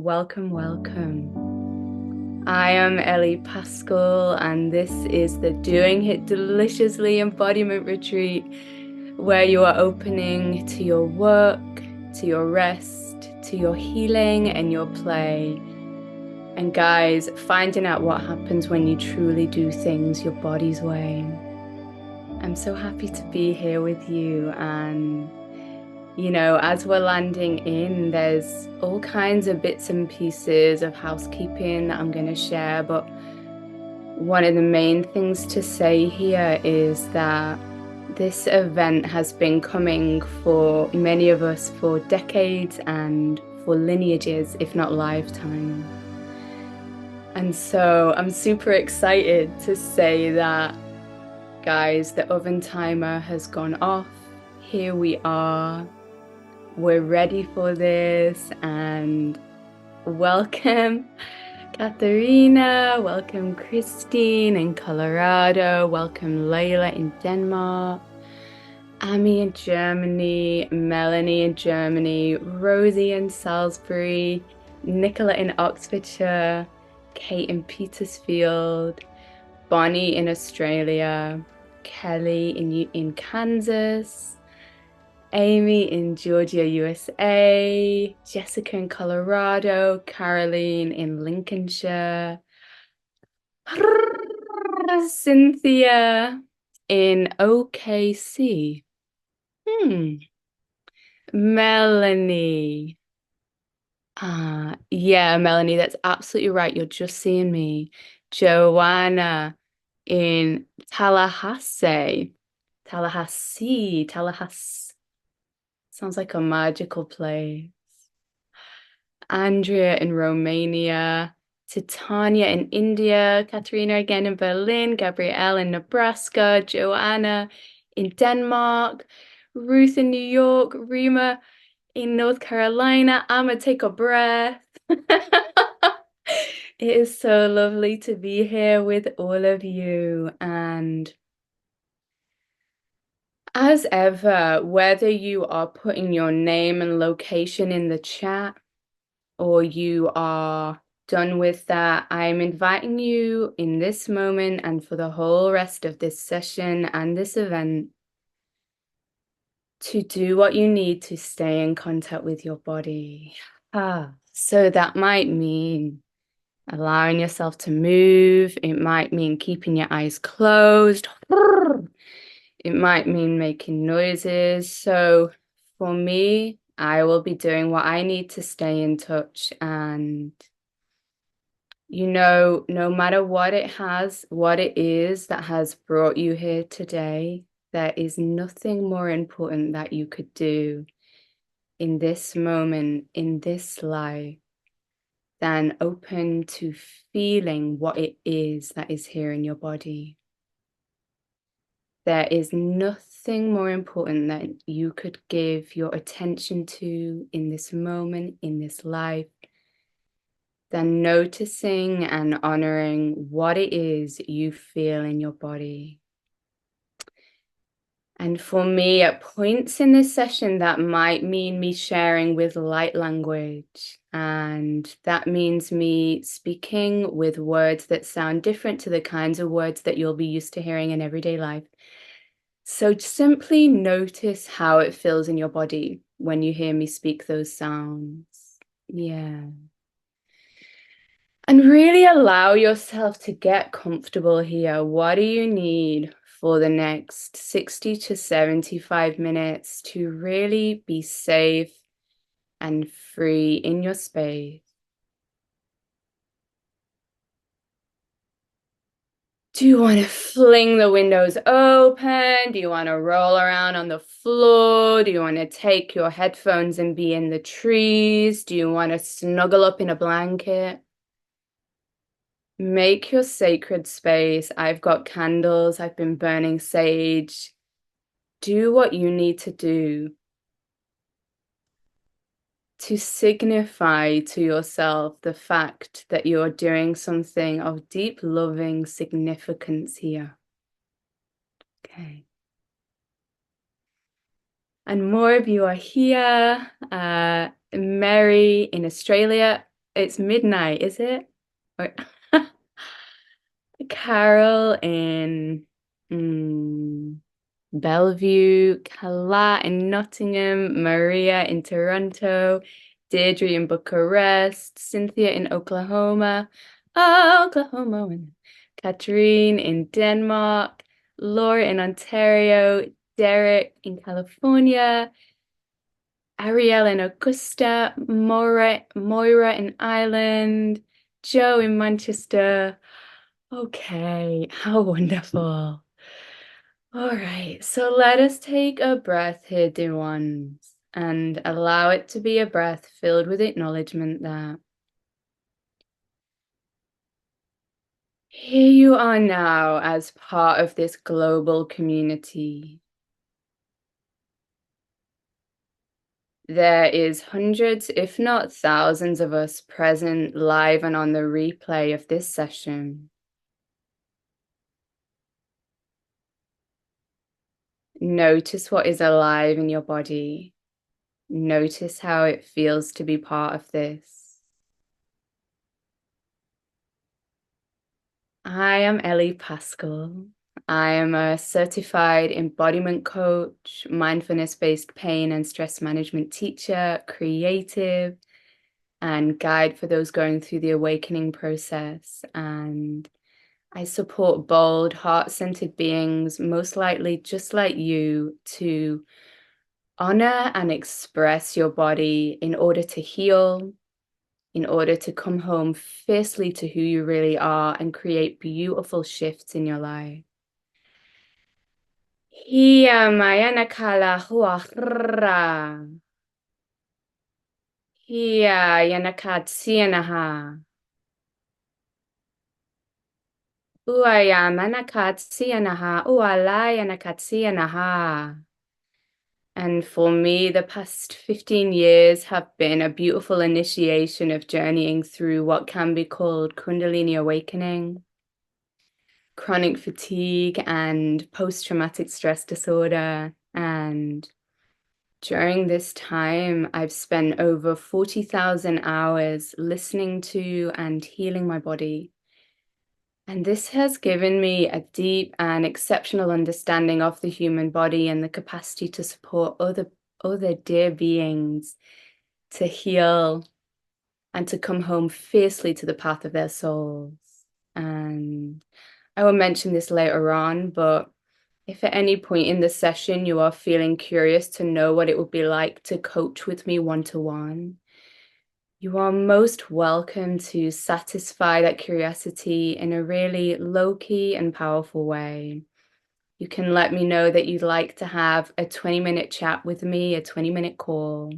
welcome, welcome. I am Ellie Paskell, and this is the Doing It Deliciously Embodiment Retreat, where you are opening to your work, to your rest, to your healing and your play. And guys, finding out what happens when you truly do things your body's way. I'm so happy to be here with you, and as we're landing in, there's all kinds of bits and pieces of housekeeping that I'm going to share. But one of the main things to say here is that this event has been coming for many of us for decades and for lineages, if not lifetimes. And so I'm super excited to say that, guys, the oven timer has gone off. Here we are. We're ready for this, and welcome Katharina, welcome Christine in Colorado, welcome Layla in Denmark, Amy in Germany, Melanie in Germany, Rosie in Salisbury, Nicola in Oxfordshire, Kate in Petersfield, Bonnie in Australia, Kelly in Kansas, Amy in Georgia, USA, Jessica in Colorado, Caroline in Lincolnshire, Cynthia in OKC, Melanie. Yeah, Melanie, that's absolutely right. You're just seeing me. Joanna in Tallahassee. Sounds like a magical place. Andrea in Romania, Titania in India, Katerina again in Berlin, Gabrielle in Nebraska, Joanna in Denmark, Ruth in New York, Rima in North Carolina. I'ma take a breath. It is so lovely to be here with all of you, and as ever, whether you are putting your name and location in the chat or you are done with that, I'm inviting you in this moment and for the whole rest of this session and this event to do what you need to stay in contact with your body. So that might mean allowing yourself to move. It might mean keeping your eyes closed. It might mean making noises. So for me, I will be doing what I need to stay in touch. And, no matter what it is that has brought you here today, there is nothing more important that you could do in this moment, in this life, than open to feeling what it is that is here in your body. There is nothing more important that you could give your attention to in this moment, in this life, than noticing and honoring what it is you feel in your body. And for me, at points in this session, that might mean me sharing with light language. And that means me speaking with words that sound different to the kinds of words that you'll be used to hearing in everyday life. So simply notice how it feels in your body when you hear me speak those sounds. Yeah. And really allow yourself to get comfortable here. What do you need for the next 60 to 75 minutes to really be safe and free in your space? Do you want to fling the windows open? Do you want to roll around on the floor? Do you want to take your headphones and be in the trees? Do you want to snuggle up in a blanket? Make your sacred space. I've got candles. I've been burning sage. Do what you need to do to signify to yourself the fact that you're doing something of deep, loving significance here. Okay. And more of you are here. Mary in Australia, It's midnight, is it? Carol in Bellevue, Kala in Nottingham, Maria in Toronto, Deirdre in Bucharest, Cynthia in Oklahoma, Oklahoma, Katrine in Denmark, Laura in Ontario, Derek in California, Ariel in Augusta, Moira in Ireland, Joe in Manchester. Okay, how wonderful. All right, so let us take a breath here, dear ones, and allow it to be a breath filled with acknowledgement that here you are now as part of this global community. There is hundreds, if not thousands of us present live and on the replay of this session. Notice what is alive in your body. Notice how it feels to be part of this. I am Ellie Paskell. I am a certified embodiment coach, mindfulness-based pain and stress management teacher, creative, and guide for those going through the awakening process. And I support bold, heart-centered beings, most likely just like you, to honor and express your body in order to heal, in order to come home fiercely to who you really are and create beautiful shifts in your life. Hia mayana kala huahra. Hia yanakat sianaha. Uaya manakat sianaha. Uala yanakat sianaha. And for me, the past 15 years have been a beautiful initiation of journeying through what can be called Kundalini awakening, chronic fatigue, and post-traumatic stress disorder. And during this time, I've spent over 40,000 hours listening to and healing my body. And this has given me a deep and exceptional understanding of the human body and the capacity to support other dear beings to heal and to come home fiercely to the path of their souls. And I will mention this later on, but if at any point in the session you are feeling curious to know what it would be like to coach with me one-to-one, you are most welcome to satisfy that curiosity in a really low-key and powerful way. You can let me know that you'd like to have a 20-minute chat with me, a 20-minute call,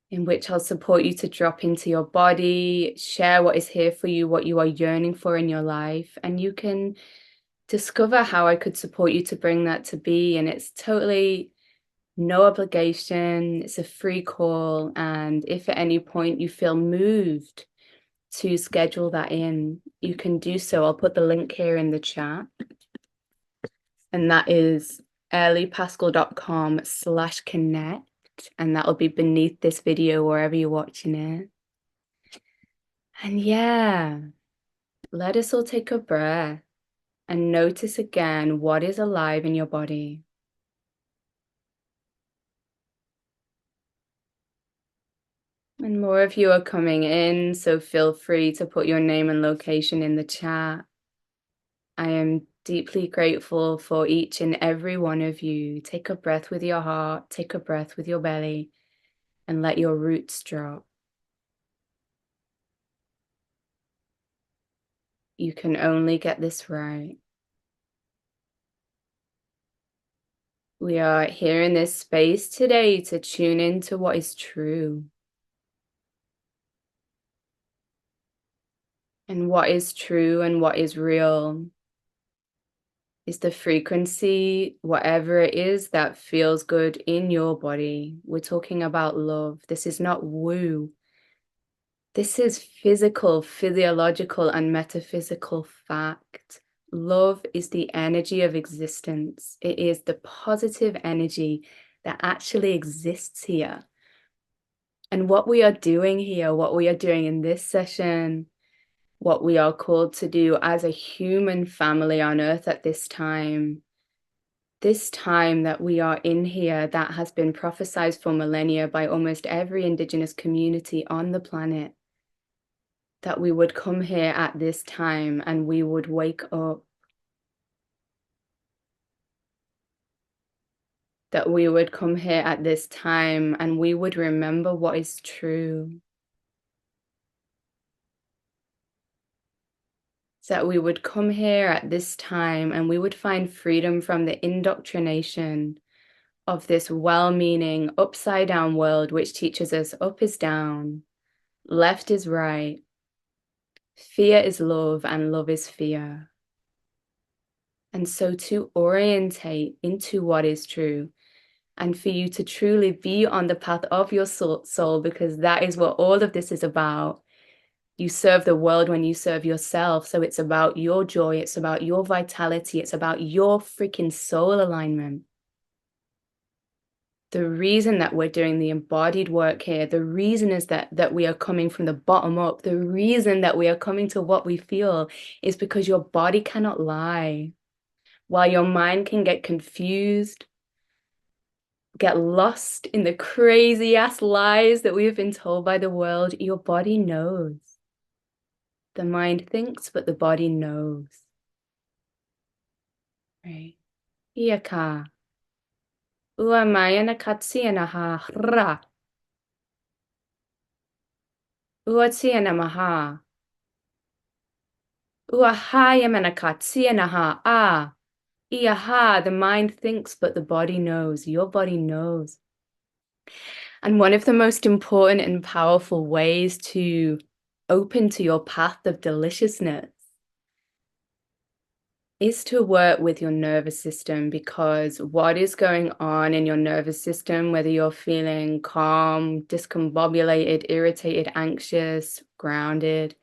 in which I'll support you to drop into your body, share what is here for you, what you are yearning for in your life, and you can discover how I could support you to bring that to be. And it's totally no obligation. It's a free call. And if at any point you feel moved to schedule that in, you can do so. I'll put the link here in the chat. And that is elliepaskell.com/connect. And that'll be beneath this video, wherever you're watching it. And yeah, let us all take a breath and notice again what is alive in your body. And more of you are coming in, so feel free to put your name and location in the chat. I am deeply grateful for each and every one of you. Take a breath with your heart, take a breath with your belly, and let your roots drop. You can only get this right. We are here in this space today to tune into what is true. And what is true and what is real is the frequency, whatever it is that feels good in your body. We're talking about love. This is not woo. This is physical, physiological, and metaphysical fact. Love is the energy of existence. It is the positive energy that actually exists here. And what we are doing here, what we are doing in this session, what we are called to do as a human family on earth at this time that we are in here, that has been prophesied for millennia by almost every indigenous community on the planet, that we would come here at this time and we would wake up, that we would come here at this time and we would remember what is true, that we would come here at this time and we would find freedom from the indoctrination of this well-meaning upside down world, which teaches us up is down, left is right, fear is love, and love is fear. And so to orientate into what is true, and for you to truly be on the path of your soul, because that is what all of this is about. You serve the world when you serve yourself. So it's about your joy. It's about your vitality. It's about your freaking soul alignment. The reason that we're doing the embodied work here, the reason is that we are coming from the bottom up. The reason that we are coming to what we feel is because your body cannot lie. While your mind can get confused, get lost in the crazy ass lies that we have been told by the world, your body knows. The mind thinks, but the body knows. Right? Iaka. Ua maya na katsi na ha ra. Ua tia na maha. Ua ha yamana katsi na ha ah. Iaha, the mind thinks, but the body knows. Your body knows. And one of the most important and powerful ways to open to your path of deliciousness is to work with your nervous system, because what is going on in your nervous system, whether you're feeling calm, discombobulated, irritated, anxious, grounded,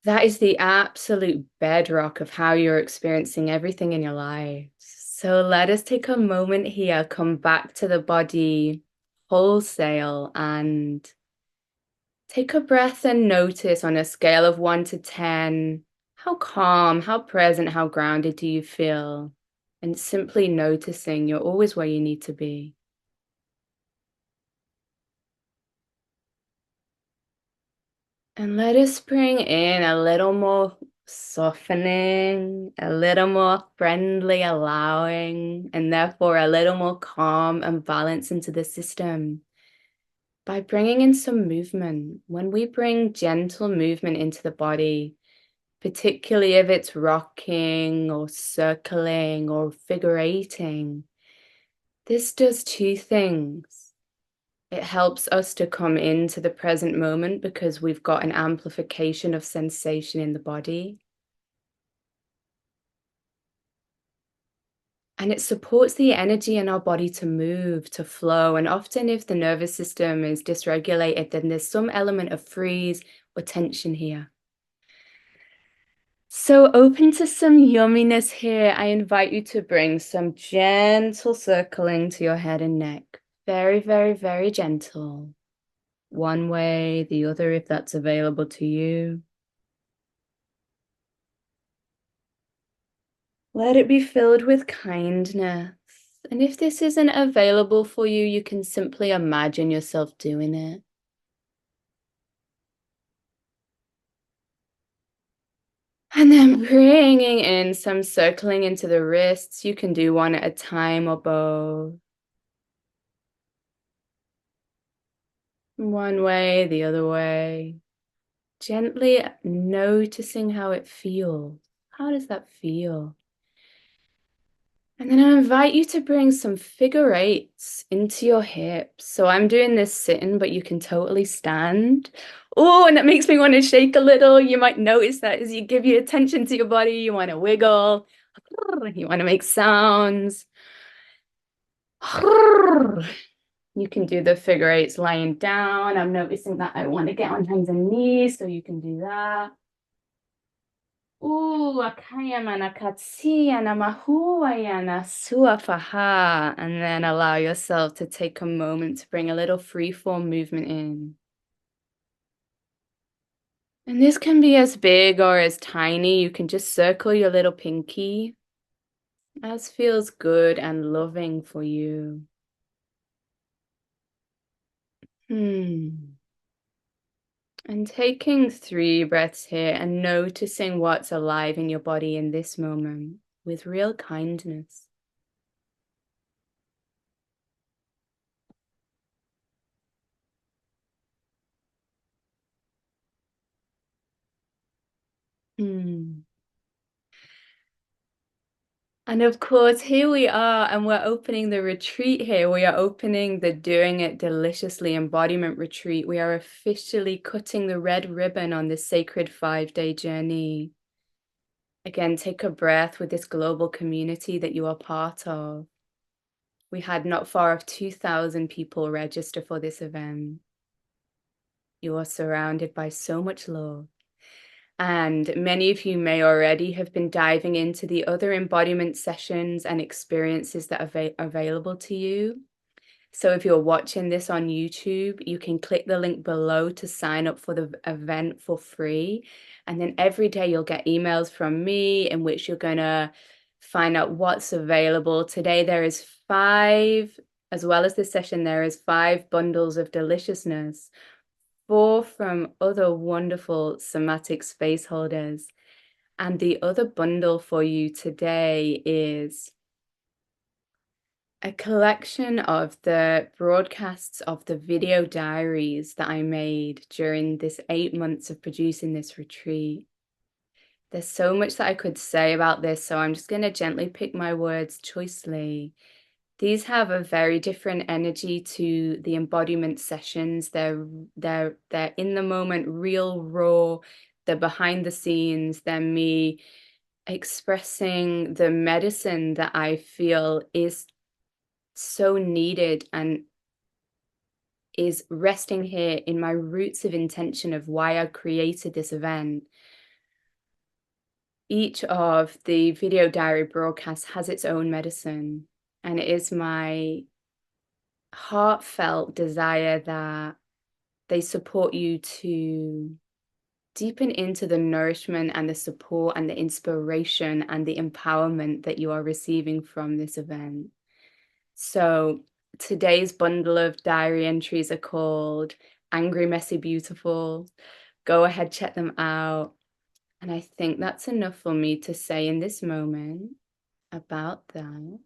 that is the absolute bedrock of how you're experiencing everything in your life. So let us take a moment here, come back to the body wholesale, and take a breath and notice on a scale of 1 to 10, how calm, how present, how grounded do you feel? And simply noticing you're always where you need to be. And let us bring in a little more softening, a little more friendly allowing, and therefore a little more calm and balance into the system by bringing in some movement. When we bring gentle movement into the body, particularly if it's rocking or circling or figurating, this does two things. It helps us to come into the present moment because we've got an amplification of sensation in the body. And it supports the energy in our body to move, to flow. And often if the nervous system is dysregulated, then there's some element of freeze or tension here. So open to some yumminess here. I invite you to bring some gentle circling to your head and neck. Very, very, very gentle. One way, the other, if that's available to you. Let it be filled with kindness. And if this isn't available for you, you can simply imagine yourself doing it. And then bringing in some circling into the wrists. You can do one at a time or both. One way, the other way. Gently noticing how it feels. How does that feel? And then I invite you to bring some figure eights into your hips. So I'm doing this sitting, but you can totally stand. Oh, and that makes me want to shake a little. You might notice that as you give your attention to your body, you want to wiggle. You want to make sounds. You can do the figure eights lying down. I'm noticing that I want to get on hands and knees, so you can do that. Akayamana katsiyana mahuayana suafaha. And then allow yourself to take a moment to bring a little freeform movement in. And this can be as big or as tiny. You can just circle your little pinky as feels good and loving for you. And taking 3 breaths here and noticing what's alive in your body in this moment with real kindness. And of course, here we are, and we're opening the retreat here. We are opening the Doing It Deliciously Embodiment Retreat. We are officially cutting the red ribbon on this sacred 5-day journey. Again, take a breath with this global community that you are part of. We had not far of 2,000 people register for this event. You are surrounded by so much love. And many of you may already have been diving into the other embodiment sessions and experiences that are available to you. So if you're watching this on YouTube, you can click the link below to sign up for the event for free. And then every day you'll get emails from me in which you're going to find out what's available. Today there is 5, as well as this session, there is 5 bundles of deliciousness, 4 from other wonderful somatic space holders. And the other bundle for you today is a collection of the broadcasts of the video diaries that I made during this 8 months of producing this retreat. There's so much that I could say about this, so I'm just going to gently pick my words choicely. These have a very different energy to the embodiment sessions. They're in the moment, real, raw. They're behind the scenes. They're me expressing the medicine that I feel is so needed and is resting here in my roots of intention of why I created this event. Each of the video diary broadcasts has its own medicine, and it is my heartfelt desire that they support you to deepen into the nourishment and the support and the inspiration and the empowerment that you are receiving from this event. So today's bundle of diary entries are called Angry, Messy, Beautiful. Go ahead, check them out. And I think that's enough for me to say in this moment about that.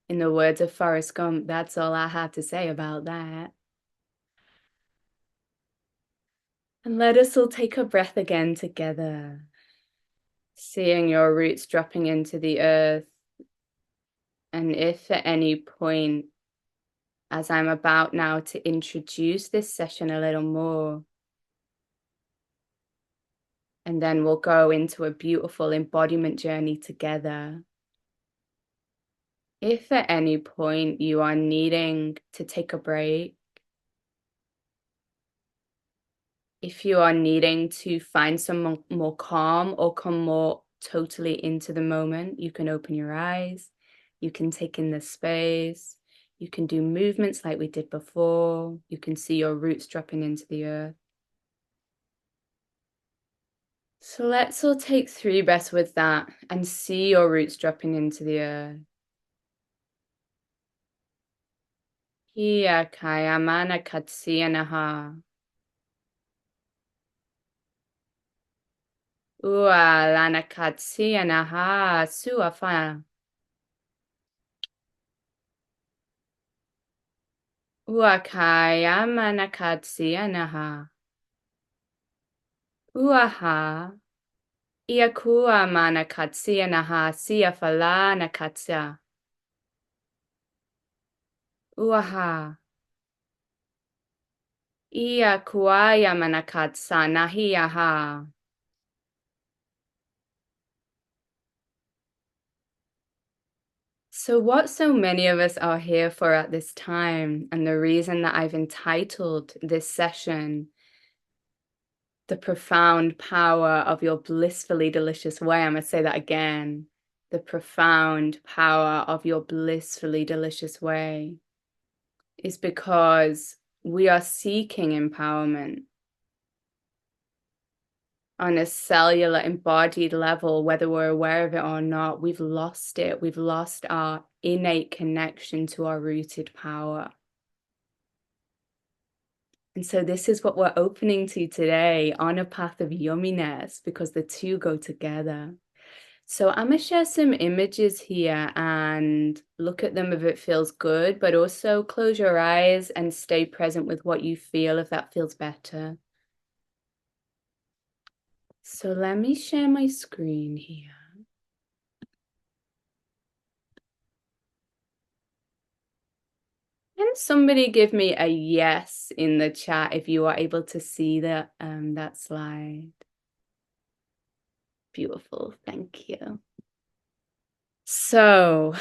In the words of Forrest Gump, that's all I have to say about that. And let us all take a breath again together. Seeing your roots dropping into the earth. And if at any point, as I'm about now to introduce this session a little more, and then we'll go into a beautiful embodiment journey together. If at any point you are needing to take a break, if you are needing to find some more calm or come more totally into the moment, you can open your eyes, you can take in the space, you can do movements like we did before, you can see your roots dropping into the earth. So let's all take 3 breaths with that and see your roots dropping into the earth. Hiya kaya mana katsiya naha. Ua lana katsiya naha suafa. Ua kaya mana katsiya naha. Ua ha. Ia kua mana katsiya naha siya fala na katsia. Ua ha. Ia kuaya mana katsa nahiya ha. So what so many of us are here for at this time, and the reason that I've entitled this session The profound power of your blissfully delicious way. I'm going to say that again. The profound power of your blissfully delicious way is because we are seeking empowerment on a cellular embodied level, whether we're aware of it or not. We've lost it. We've lost our innate connection to our rooted power. And so this is what we're opening to today, on a path of yumminess, because the two go together. So I'm going to share some images here and look at them if it feels good, but also close your eyes and stay present with what you feel if that feels better. So let me share my screen here. Can somebody give me a yes in the chat if you are able to see that slide? Beautiful, thank you. So,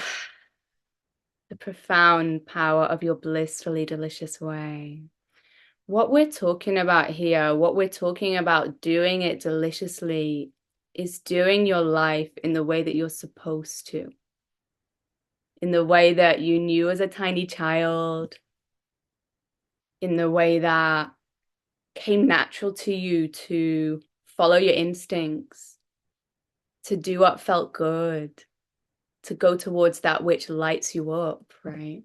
the profound power of your blissfully delicious way. What we're talking about here, what we're talking about doing it deliciously, is doing your life in the way that you're supposed to, in the way that you knew as a tiny child, in the way that came natural to you to follow your instincts, to do what felt good, to go towards that which lights you up, right?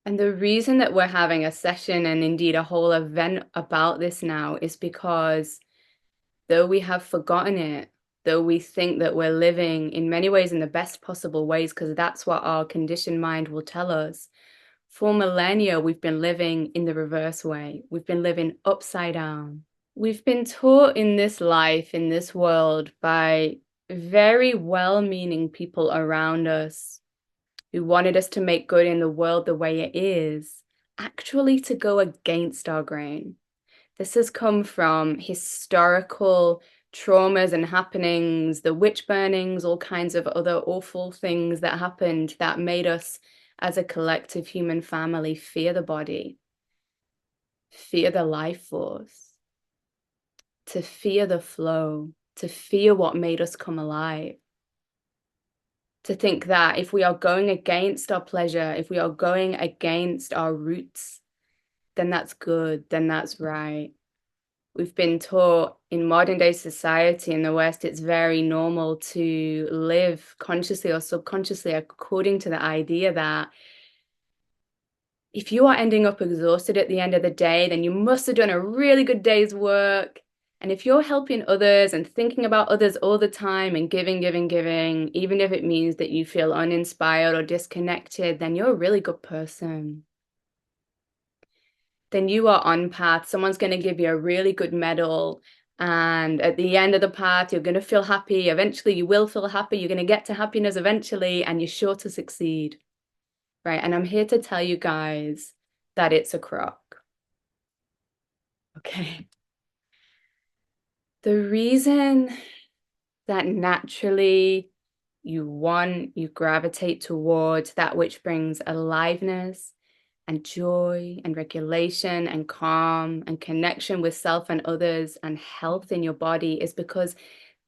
And the reason that we're having a session and indeed a whole event about this now is because though we have forgotten it, though we think that we're living in many ways in the best possible ways, because that's what our conditioned mind will tell us, for millennia, we've been living in the reverse way. We've been living upside down. We've been taught in this life, in this world, by very well-meaning people around us who wanted us to make good in the world the way it is, actually to go against our grain. This has come from historical traumas and happenings, the witch burnings, all kinds of other awful things that happened that made us, as a collective human family, fear the body, fear the life force, to fear the flow, to fear what made us come alive. To think that if we are going against our pleasure, if we are going against our roots, then that's good, then that's right. We've been taught in modern day society in the West, it's very normal to live consciously or subconsciously according to the idea that if you are ending up exhausted at the end of the day, then you must have done a really good day's work. And if you're helping others and thinking about others all the time and giving, even if it means that you feel uninspired or disconnected, then you're a really good person. Then you are on path. Someone's going to give you a really good medal. And at the end of the path, you're going to feel happy. Eventually, you will feel happy. You're going to get to happiness eventually, and you're sure to succeed. Right? And I'm here to tell you guys that it's a crock. Okay. The reason that naturally you gravitate towards that which brings aliveness and joy and regulation and calm and connection with self and others and health in your body is because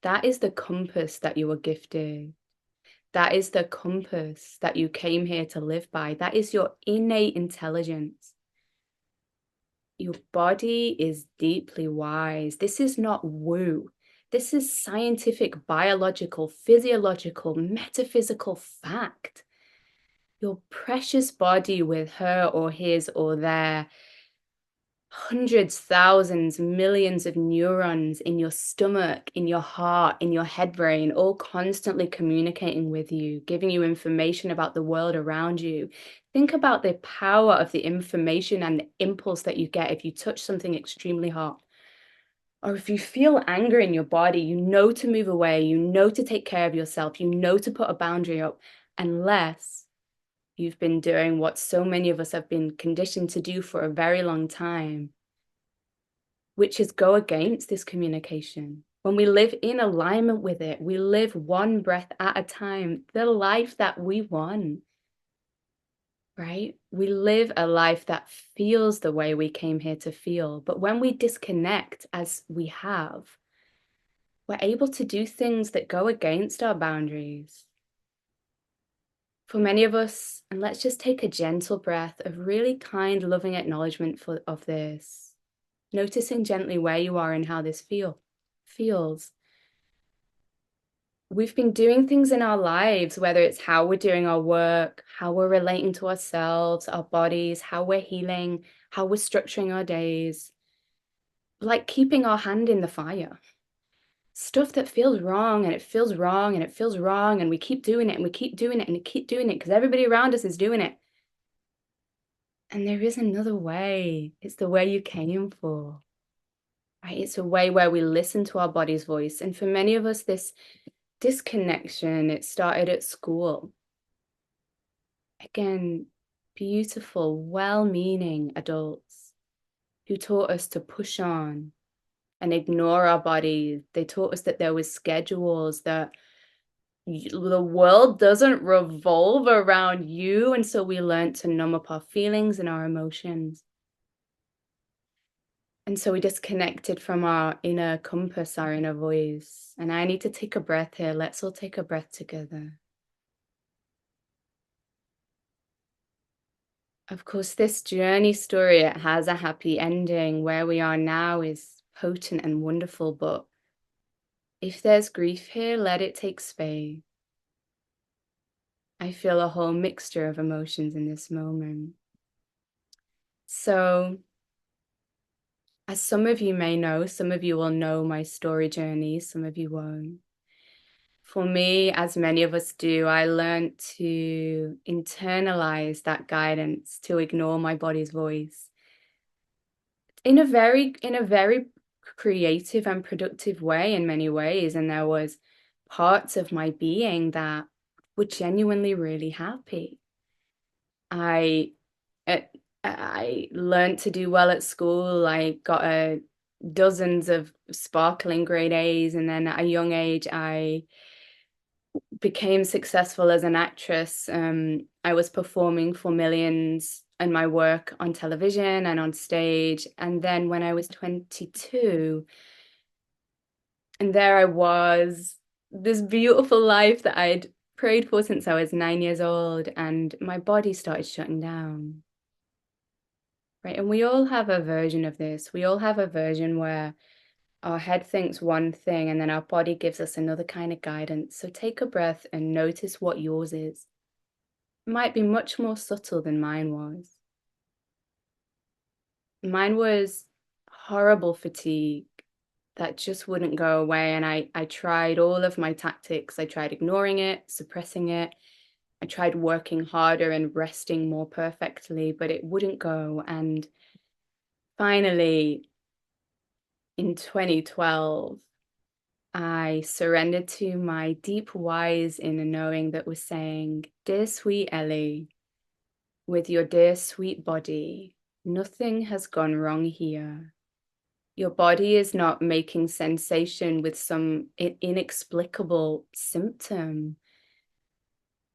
that is the compass that you were gifted. That is the compass that you came here to live by. That is your innate intelligence. Your body is deeply wise. This is not woo. This is scientific, biological, physiological, metaphysical fact. Your precious body with her or his or their hundreds, thousands, millions of neurons in your stomach, in your heart, in your head brain, all constantly communicating with you, giving you information about the world around you. Think about the power of the information and the impulse that you get if you touch something extremely hot. Or if you feel anger in your body, you know to move away, you know to take care of yourself, you know to put a boundary up, unless you've been doing what so many of us have been conditioned to do for a very long time, which is go against this communication. When we live in alignment with it, we live one breath at a time, the life that we want. right? We live a life that feels the way we came here to feel. But when we disconnect, as we have, we're able to do things that go against our boundaries. For many of us, and let's just take a gentle breath of really kind, loving acknowledgement of this, noticing gently where you are and how this feels. We've been doing things in our lives, whether it's how we're doing our work, how we're relating to ourselves, our bodies, how we're healing, how we're structuring our days, like keeping our hand in the fire. Stuff that feels wrong, and it feels wrong, and it feels wrong, and we keep doing it, and we keep doing it, and we keep doing it because everybody around us is doing it. And there is another way. It's the way you came for, right? It's a way where we listen to our body's voice. And for many of us, this disconnection, it started at school. Again, beautiful, well-meaning adults who taught us to push on and ignore our bodies. They taught us that there was schedules, that the world doesn't revolve around you. And so we learned to numb up our feelings and our emotions. And so we disconnected from our inner compass, our inner voice. And I need to take a breath here. Let's all take a breath together. Of course, this journey story, it has a happy ending. Where we are now is potent and wonderful, but if there's grief here, let it take space. I feel a whole mixture of emotions in this moment. So, as some of you may know, some of you will know my story journey, some of you won't. For me, as many of us do, I learned to internalize that guidance, to ignore my body's voice in a very creative and productive way in many ways. And there was parts of my being that were genuinely really happy. I learned to do well at school. I got dozens of sparkling grade A's, and then at a young age, I became successful as an actress. I was performing for millions in my work on television and on stage. And then when I was 22, and there I was, this beautiful life that I'd prayed for since I was 9 years old, and my body started shutting down. Right. And we all have a version of this. We all have a version where our head thinks one thing and then our body gives us another kind of guidance. So take a breath and notice what yours is. It might be much more subtle than mine was. Mine was horrible fatigue that just wouldn't go away. And I tried all of my tactics. I tried ignoring it, suppressing it. I tried working harder and resting more perfectly, but it wouldn't go. And finally, in 2012, I surrendered to my deep wise inner knowing that was saying, "Dear sweet Ellie, with your dear sweet body, nothing has gone wrong here. Your body is not making sensation with some inexplicable symptom.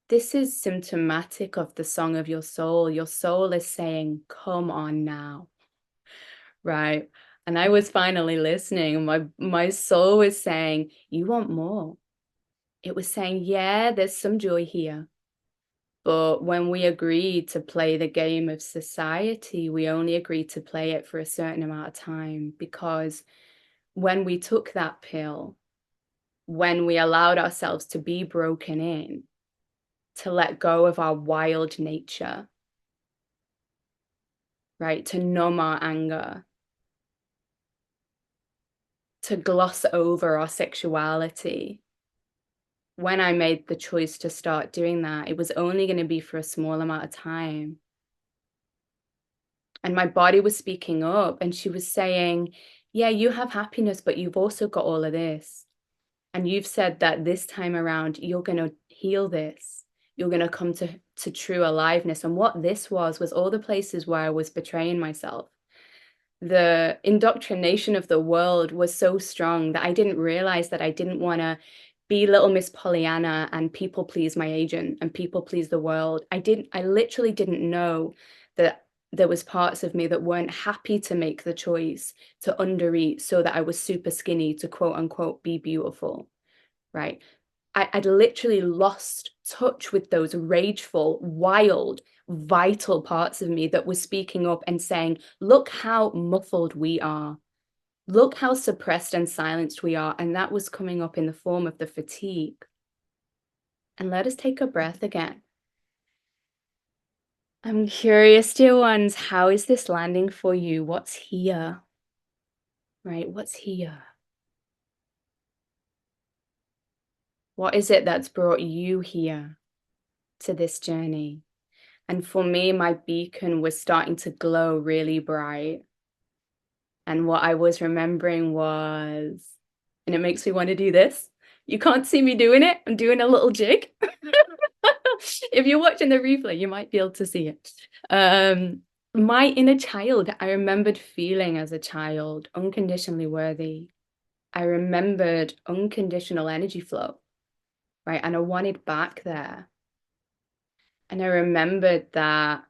This is symptomatic of the song of your soul. Your soul is saying, come on now." Right. And I was finally listening. My soul was saying, you want more. It was saying, yeah, there's some joy here. But when we agreed to play the game of society, we only agreed to play it for a certain amount of time, because when we took that pill, when we allowed ourselves to be broken in, to let go of our wild nature, right? To numb our anger, to gloss over our sexuality. When I made the choice to start doing that, it was only going to be for a small amount of time. And my body was speaking up, and she was saying, yeah, you have happiness, but you've also got all of this. And you've said that this time around, you're going to heal this. You're going to come to true aliveness. And what this was all the places where I was betraying myself. The indoctrination of the world was so strong that I didn't realize that I didn't want to be little Miss Pollyanna and people please my agent and people please the world. I literally didn't know that there was parts of me that weren't happy to make the choice to undereat so that I was super skinny to quote unquote be beautiful, right? I'd literally lost touch with those rageful, wild, vital parts of me that were speaking up and saying, look how muffled we are. Look how suppressed and silenced we are. And that was coming up in the form of the fatigue. And let us take a breath again. I'm curious, dear ones, how is this landing for you? What's here? Right? What's here? What is it that's brought you here to this journey? And for me, my beacon was starting to glow really bright. And what I was remembering was, and it makes me want to do this. You can't see me doing it. I'm doing a little jig. If you're watching the replay, you might be able to see it. My inner child, I remembered feeling as a child unconditionally worthy. I remembered unconditional energy flow, right? And I wanted back there. And I remembered that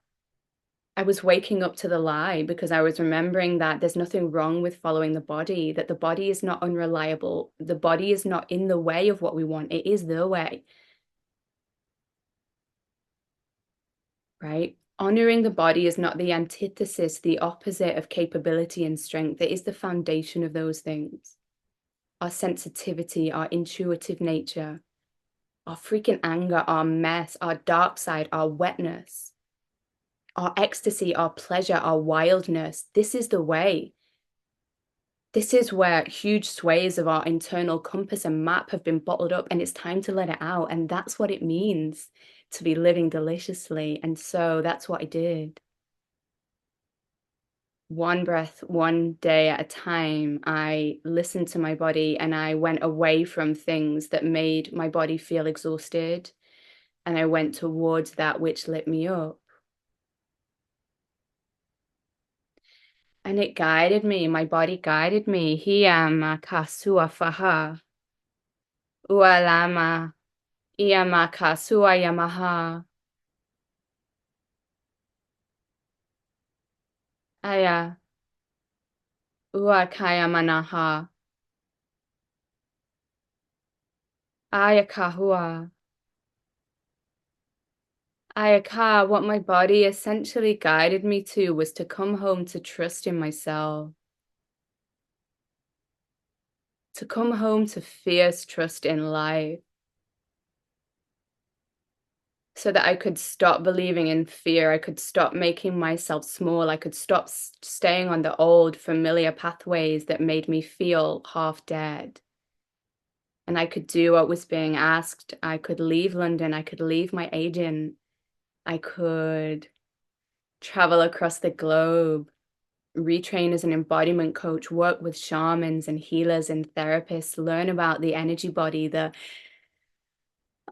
I was waking up to the lie because I was remembering that there's nothing wrong with following the body, that the body is not unreliable. The body is not in the way of what we want. It is the way, right? Honoring the body is not the antithesis, the opposite of capability and strength. It is the foundation of those things. Our sensitivity, our intuitive nature, our freaking anger, our mess, our dark side, our wetness, our ecstasy, our pleasure, our wildness. This is the way. This is where huge sways of our internal compass and map have been bottled up, and it's time to let it out. And that's what it means to be living deliciously. And so that's what I did. One breath, one day at a time, I listened to my body and I went away from things that made my body feel exhausted. And I went towards that which lit me up. And it guided me, my body guided me. Hiyama kasua faha. Ualama. Iyama kasua yamaha. Aya. Uakaya manaha. Aya kahua. Ayaka, what my body essentially guided me to was to come home to trust in myself. To come home to fierce trust in life. So that I could stop believing in fear. I could stop making myself small. I could stop staying on the old familiar pathways that made me feel half dead. And I could do what was being asked. I could leave London. I could leave my agent. I could travel across the globe, retrain as an embodiment coach, work with shamans and healers and therapists, learn about the energy body, the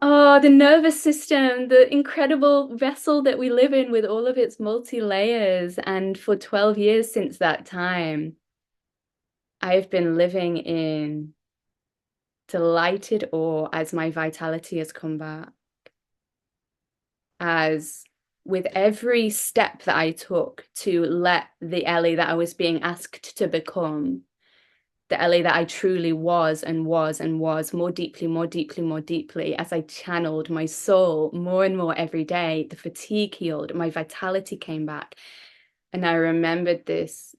nervous system, the incredible vessel that we live in with all of its multi-layers. And for 12 years since that time, I've been living in delighted awe as my vitality has come back. As with every step that I took to let the Ellie that I was being asked to become, the Ellie that I truly was and was and was more deeply, more deeply, more deeply, as I channeled my soul more and more every day, the fatigue healed, my vitality came back. And I remembered this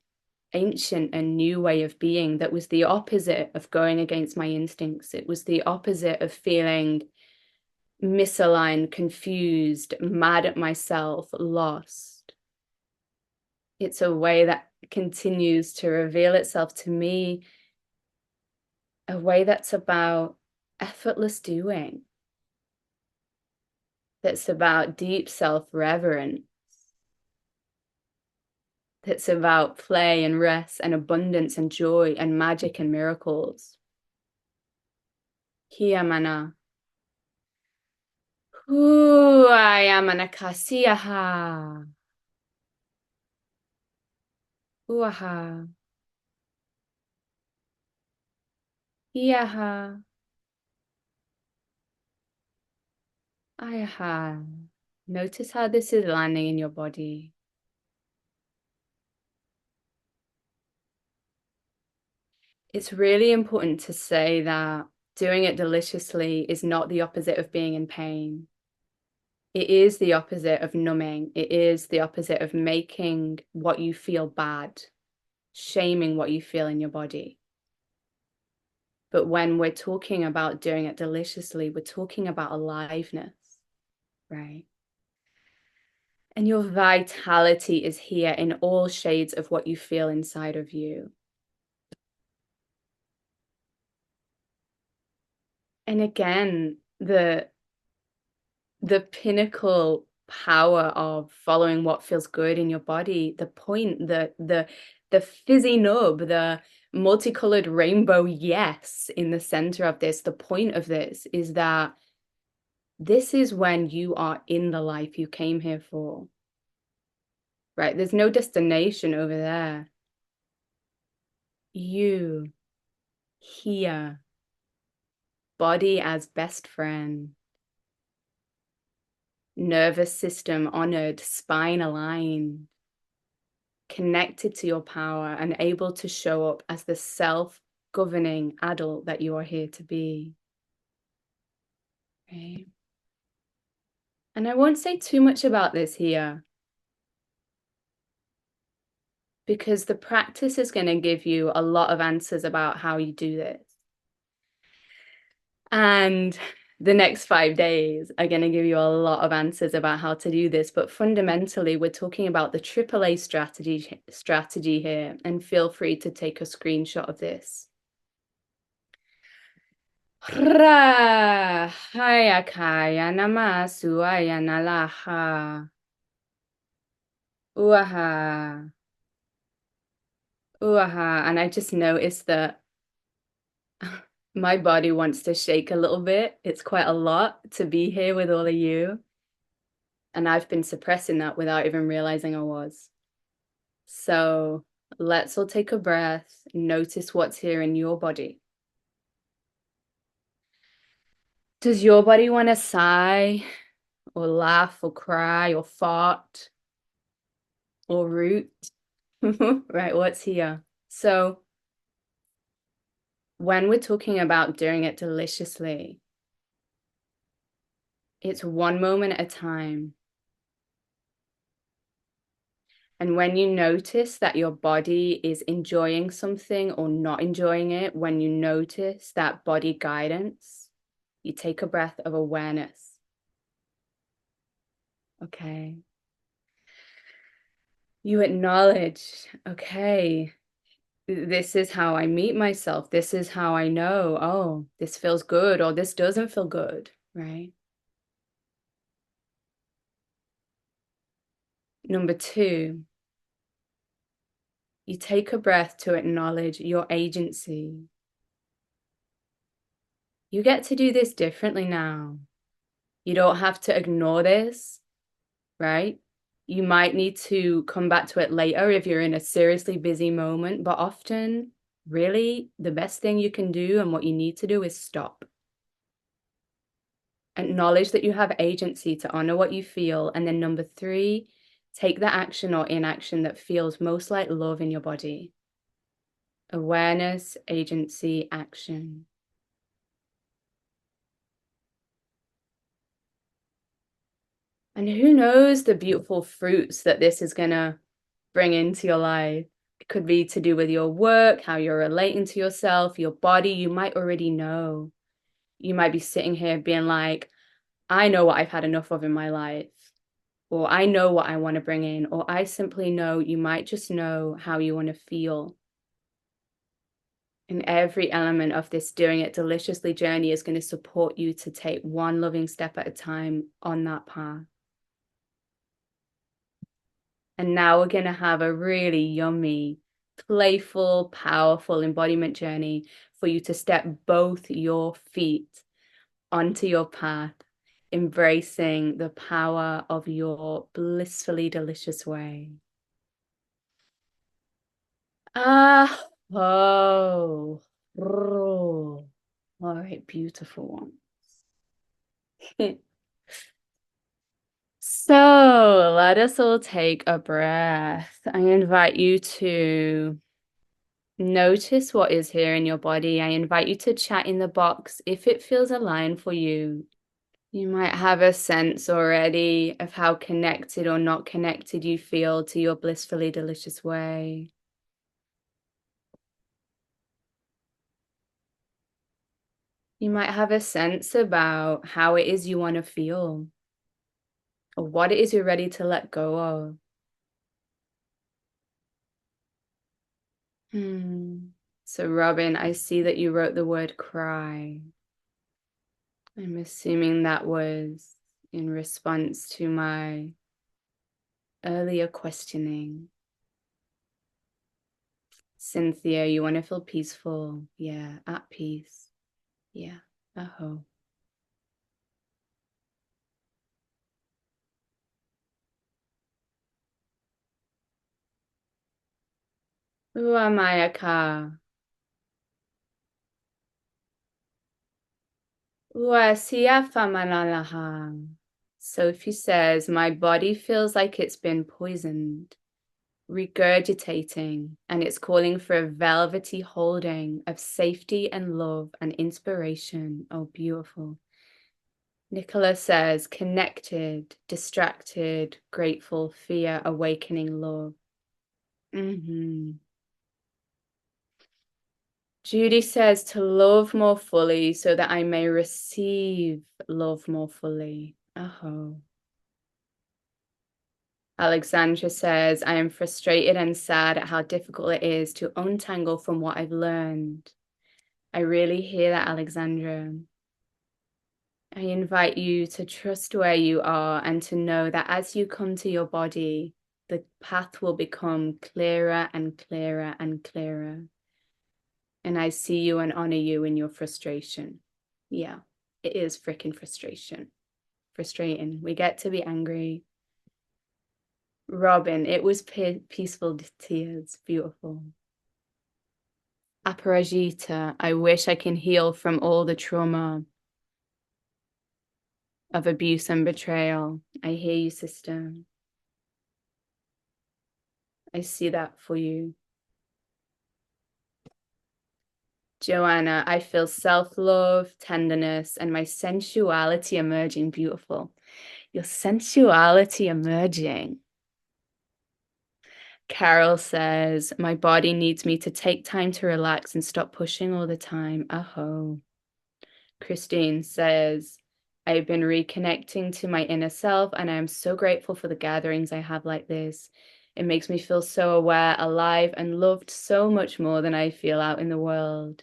ancient and new way of being that was the opposite of going against my instincts. It was the opposite of feeling misaligned, confused, mad at myself, lost. It's a way that continues to reveal itself to me, a way that's about effortless doing, that's about deep self-reverence, that's about play and rest and abundance and joy and magic and miracles. Hiyamana. Huayamana kasiyaha. Uaha. Iyaha. I have. Notice how this is landing in your body. It's really important to say that doing it deliciously is not the opposite of being in pain. It is the opposite of numbing. It is the opposite of making what you feel bad, shaming what you feel in your body. But when we're talking about doing it deliciously, we're talking about aliveness, right? And your vitality is here in all shades of what you feel inside of you. And again, the pinnacle power of following what feels good in your body, the point, the fizzy nub, the multicolored rainbow yes in the center of this, the point of this is that this is when you are in the life you came here for, right? There's no destination over there. You here, body as best friend, nervous system honored, spine aligned, connected to your power and able to show up as the self-governing adult that you are here to be. Right? And I won't say too much about this here, because the practice is going to give you a lot of answers about how you do this. And the next 5 days are going to give you a lot of answers about how to do this. But fundamentally, we're talking about the AAA strategy here. And feel free to take a screenshot of this. Ra haya kaya namasu aya nalaha. Uaha. Uaha. And I just noticed that my body wants to shake a little bit. It's quite a lot to be here with all of you. And I've been suppressing that without even realizing I was. So let's all take a breath. Notice what's here in your body. Does your body want to sigh or laugh or cry or fart or root? Right, what's here? So when we're talking about doing it deliciously, it's one moment at a time. And when you notice that your body is enjoying something or not enjoying it, when you notice that body guidance, you take a breath of awareness. Okay. You acknowledge, okay, this is how I meet myself. This is how I know, oh, this feels good or this doesn't feel good, right? Number 2, you take a breath to acknowledge your agency. You get to do this differently now. You don't have to ignore this, right? You might need to come back to it later if you're in a seriously busy moment, but often, really, the best thing you can do and what you need to do is stop. Acknowledge that you have agency to honor what you feel. And then number 3, take the action or inaction that feels most like love in your body. Awareness, agency, action. And who knows the beautiful fruits that this is going to bring into your life. It could be to do with your work, how you're relating to yourself, your body. You might already know. You might be sitting here being like, I know what I've had enough of in my life, or I know what I want to bring in, or I simply know. You might just know how you want to feel. And every element of this doing it deliciously journey is going to support you to take one loving step at a time on that path. And now we're going to have a really yummy, playful, powerful embodiment journey for you to step both your feet onto your path, embracing the power of your blissfully delicious way. Ah, oh, oh. All right, beautiful ones. So let us all take a breath. I invite you to notice what is here in your body. I invite you to chat in the box if it feels aligned for you. You might have a sense already of how connected or not connected you feel to your blissfully delicious way. You might have a sense about how it is you want to feel or what it is you're ready to let go of. So, Robin, I see that you wrote the word cry. I'm assuming that was in response to my earlier questioning. Cynthia, you want to feel peaceful? Yeah, at peace. Yeah, aho. Uamayaka. Uasiafamalalaha. Sophie says, my body feels like it's been poisoned, regurgitating, and it's calling for a velvety holding of safety and love and inspiration. Oh, beautiful. Nicola says, connected, distracted, grateful, fear, awakening, love. Judy says to love more fully so that I may receive love more fully. Oh. Alexandra says, I am frustrated and sad at how difficult it is to untangle from what I've learned. I really hear that, Alexandra. I invite you to trust where you are and to know that as you come to your body, the path will become clearer and clearer and clearer. And I see you and honor you in your frustration. Yeah, it is freaking frustration. Frustrating. We get to be angry. Robin, it was peaceful tears. Beautiful. Aparajita, I wish I can heal from all the trauma of abuse and betrayal. I hear you, sister. I see that for you. Joanna, I feel self-love, tenderness, and my sensuality emerging. Beautiful. Your sensuality emerging. Carol says, my body needs me to take time to relax and stop pushing all the time. Aho. Christine says, I've been reconnecting to my inner self, and I am so grateful for the gatherings I have like this. It makes me feel so aware, alive, and loved so much more than I feel out in the world.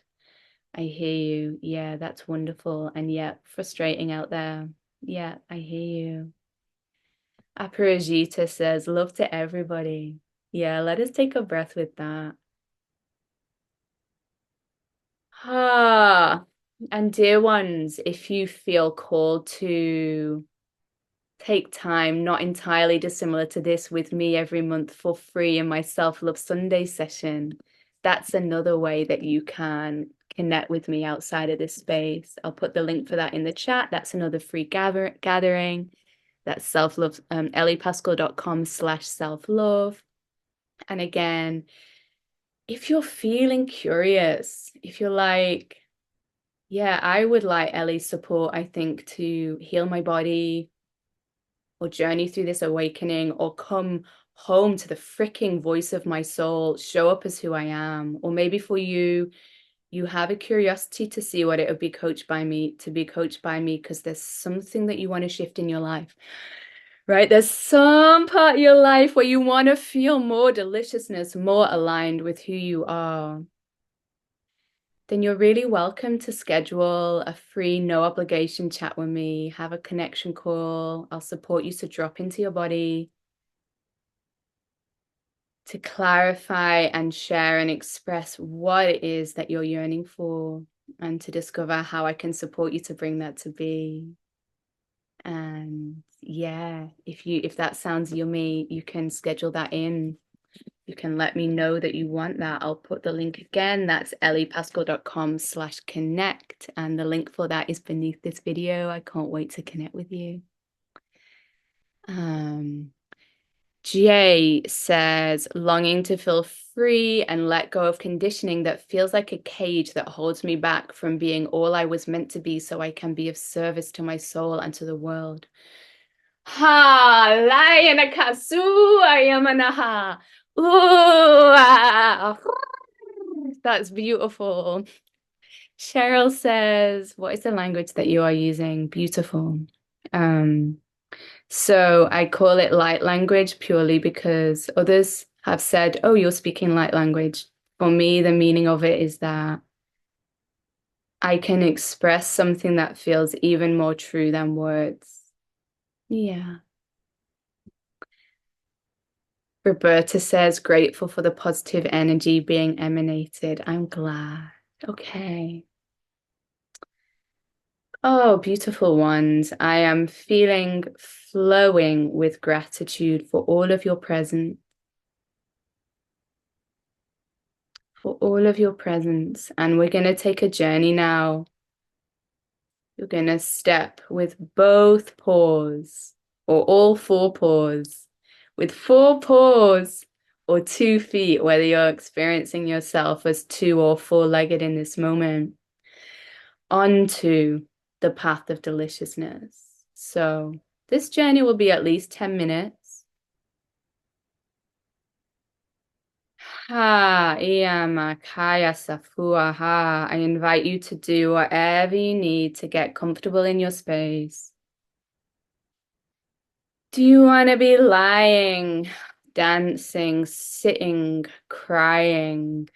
I hear you. Yeah, that's wonderful. And yet frustrating out there. Yeah, I hear you. Aparajita says, love to everybody. Yeah, let us take a breath with that. Ah, and dear ones, if you feel called to take time, not entirely dissimilar to this, with me every month for free in my Self-Love Sunday session, that's another way that you can connect with me outside of this space. I'll put the link for that in the chat. That's another free gathering. That's self-love, elliepaskell.com/self-love. And again, if you're feeling curious, if you're like, yeah, I would like Ellie's support, I think, to heal my body or journey through this awakening or come home to the freaking voice of my soul, show up as who I am. Or maybe for you, you have a curiosity to see what it would be coached by me, to be coached by me, because there's something that you want to shift in your life. Right? There's some part of your life where you want to feel more deliciousness, more aligned with who you are. Then you're really welcome to schedule a free, no obligation chat with me, have a connection call. I'll support you to drop into your body, to clarify and share and express what it is that you're yearning for, and to discover how I can support you to bring that to be. And yeah, if that sounds yummy, you can schedule that in. You can let me know that you want that. I'll put the link again. That's elliepaskell.com/connect. And the link for that is beneath this video. I can't wait to connect with you. Jay says, longing to feel free and let go of conditioning that feels like a cage that holds me back from being all I was meant to be so I can be of service to my soul and to the world. Ha, lion kasu, ayamanaha. Ooh, ah. That's beautiful. Cheryl says, what is the language that you are using? Beautiful. Um, so I call it light language purely because others have said, oh, you're speaking light language. For me, the meaning of it is that I can express something that feels even more true than words. Yeah. Roberta says, grateful for the positive energy being emanated. I'm glad. Okay. Oh, beautiful ones. I am feeling flowing with gratitude for all of your presence, for all of your presence. And we're going to take a journey now. You're going to step with both paws or all four paws, with four paws or 2 feet, whether you're experiencing yourself as two or four-legged in this moment, onto the path of deliciousness. So this journey will be at least 10 minutes. Ha, iyama, kaya, safua, ha. I invite you to do whatever you need to get comfortable in your space. Do you want to be lying, dancing, sitting, crying,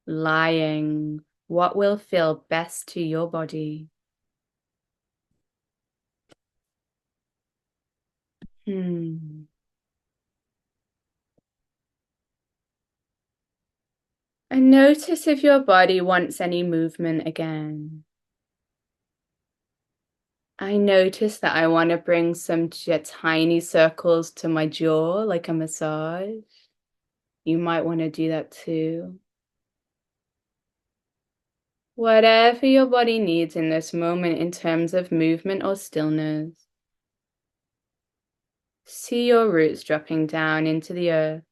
lying? What will feel best to your body? And notice if your body wants any movement again. I notice that I want to bring some tiny circles to my jaw, like a massage. You might want to do that too. Whatever your body needs in this moment in terms of movement or stillness. See your roots dropping down into the earth.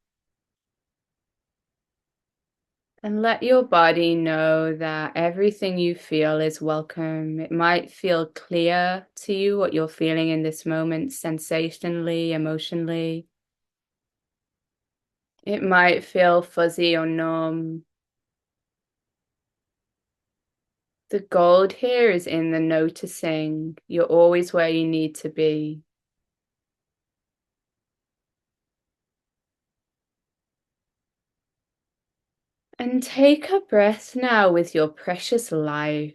And let your body know that everything you feel is welcome. It might feel clear to you what you're feeling in this moment, sensationally, emotionally. It might feel fuzzy or numb. The gold here is in the noticing. You're always where you need to be. And take a breath now with your precious life.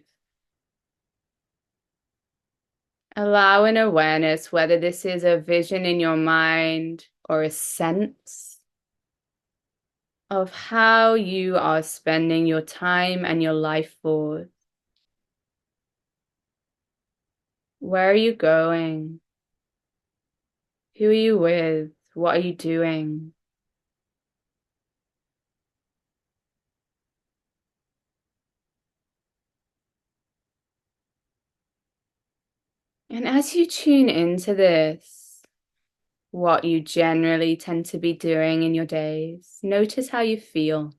Allow an awareness, whether this is a vision in your mind or a sense of how you are spending your time and your life forward. Where are you going? Who are you with? What are you doing? And as you tune into this, what you generally tend to be doing in your days, notice how you feel.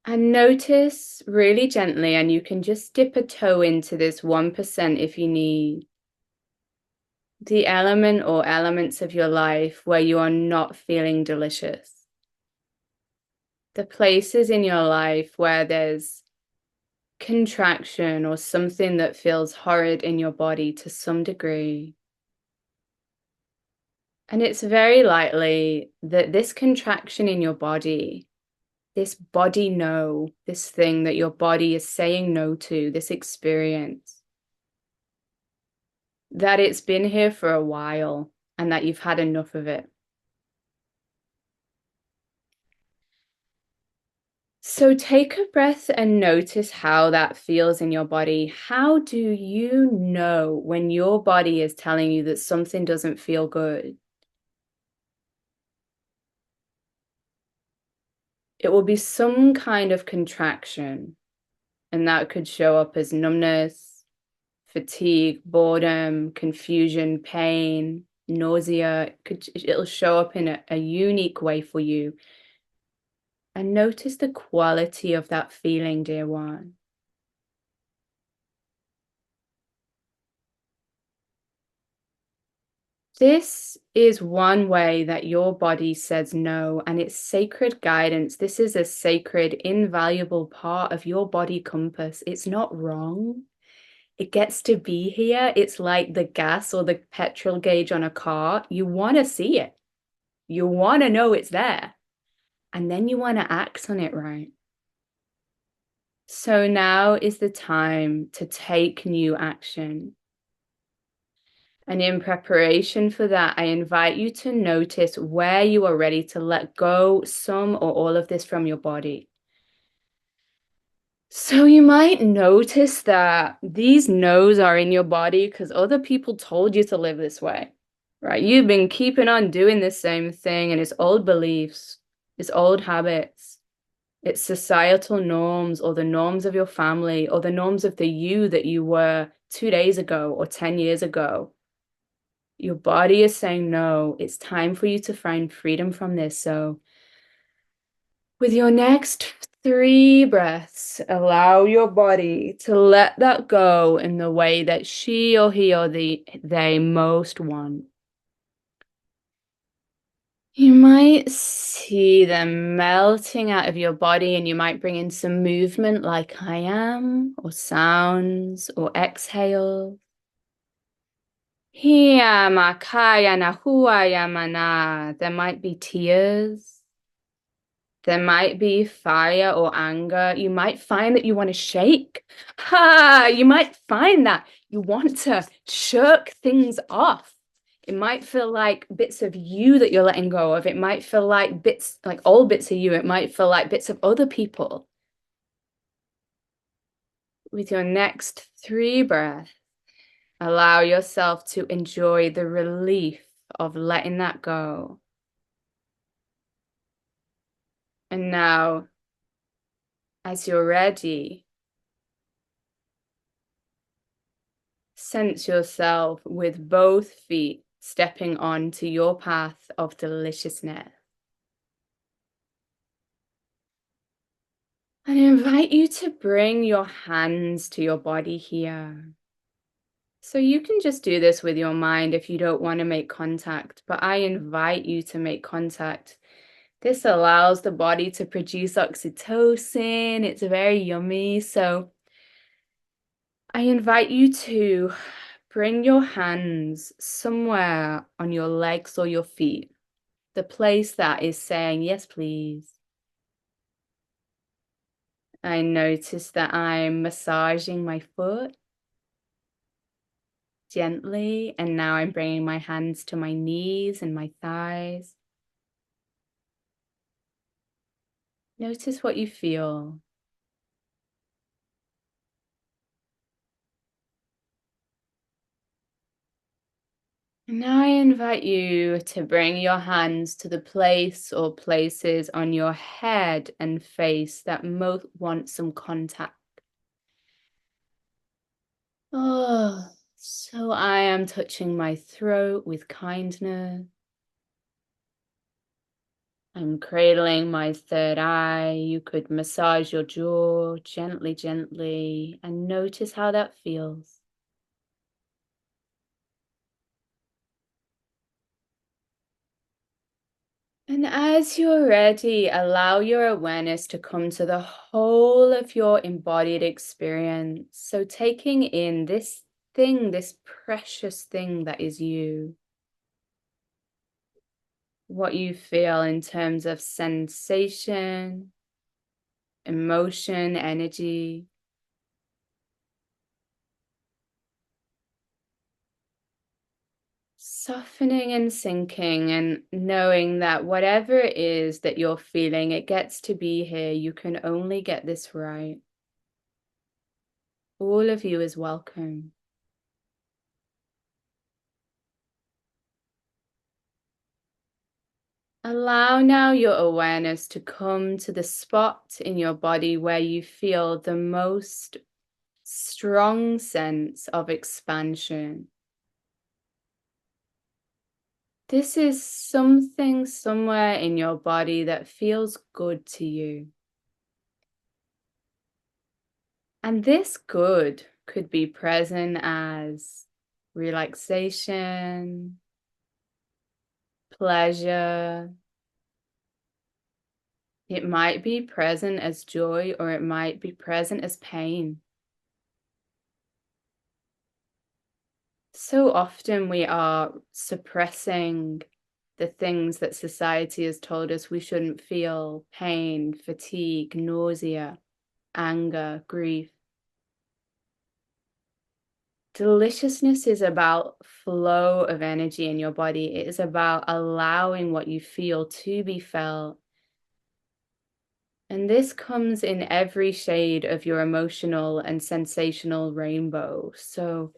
And notice really gently, and you can just dip a toe into this 1% if you need, the element or elements of your life where you are not feeling delicious. The places in your life where there's contraction or something that feels horrid in your body to some degree. And it's very likely that this contraction in your body, this body no, this thing that your body is saying no to, this experience, that it's been here for a while and that you've had enough of it. So take a breath and notice how that feels in your body. How do you know when your body is telling you that something doesn't feel good? It will be some kind of contraction, and that could show up as numbness, fatigue, boredom, confusion, pain, nausea. It'll show up in a unique way for you. And notice the quality of that feeling, dear one. This is one way that your body says no, and it's sacred guidance. This is a sacred, invaluable part of your body compass. It's not wrong. It gets to be here. It's like the gas or the petrol gauge on a car. You want to see it. You want to know it's there. And then you want to act on it, right? So now is the time to take new action. And in preparation for that, I invite you to notice where you are ready to let go some or all of this from your body. So you might notice that these no's are in your body because other people told you to live this way, right? You've been keeping on doing the same thing, and it's old beliefs, it's old habits, it's societal norms or the norms of your family or the norms of the you that you were 2 days ago or 10 years ago. Your body is saying no. It's time for you to find freedom from this. So with your next 3 breaths, allow your body to let that go in the way that she or he or they most want. You might see them melting out of your body, and you might bring in some movement like I am, or sounds, or exhale. There might be tears. There might be fire or anger. You might find that you want to shake. You might find that you want to shirk things off. It might feel like bits of you that you're letting go of. It might feel like bits, like old bits of you. It might feel like bits of other people. With your next 3 breaths, allow yourself to enjoy the relief of letting that go. And now, as you're ready, sense yourself with both feet stepping onto your path of deliciousness. I invite you to bring your hands to your body here. So you can just do this with your mind if you don't want to make contact, but I invite you to make contact. This allows the body to produce oxytocin. It's very yummy. So I invite you to bring your hands somewhere on your legs or your feet, the place that is saying, yes, please. I notice that I'm massaging my foot gently, and now I'm bringing my hands to my knees and my thighs. Notice what you feel. Now I invite you to bring your hands to the place or places on your head and face that most want some contact. Oh, so I am touching my throat with kindness. I'm cradling my third eye. You could massage your jaw gently, gently, and notice how that feels. And as you're ready, allow your awareness to come to the whole of your embodied experience. So taking in this thing, this precious thing that is you. What you feel in terms of sensation, emotion, energy. Softening and sinking and knowing that whatever it is that you're feeling, it gets to be here. You can only get this right. All of you is welcome. Allow now your awareness to come to the spot in your body where you feel the most strong sense of expansion. This is something somewhere in your body that feels good to you. And this good could be present as relaxation, pleasure. It might be present as joy, or it might be present as pain. So often we are suppressing the things that society has told us we shouldn't feel: pain, fatigue, nausea, anger, grief. Deliciousness is about flow of energy in your body. It is about allowing what you feel to be felt. And this comes in every shade of your emotional and sensational rainbow. So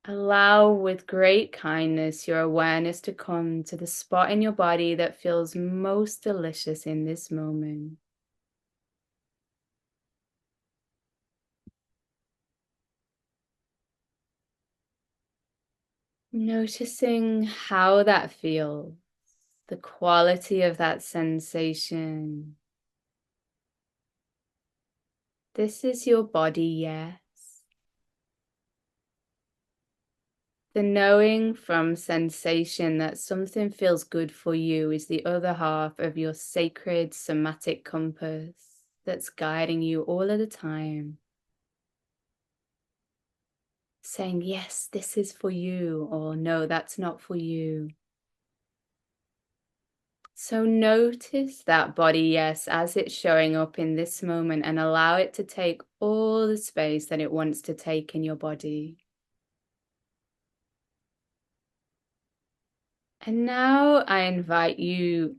allow with great kindness your awareness to come to the spot in your body that feels most delicious in this moment. Noticing how that feels, the quality of that sensation. This is your body, yes. The knowing from sensation that something feels good for you is the other half of your sacred somatic compass that's guiding you all of the time. Saying, yes, this is for you, or no, that's not for you. So notice that body, yes, as it's showing up in this moment, and allow it to take all the space that it wants to take in your body. And now I invite you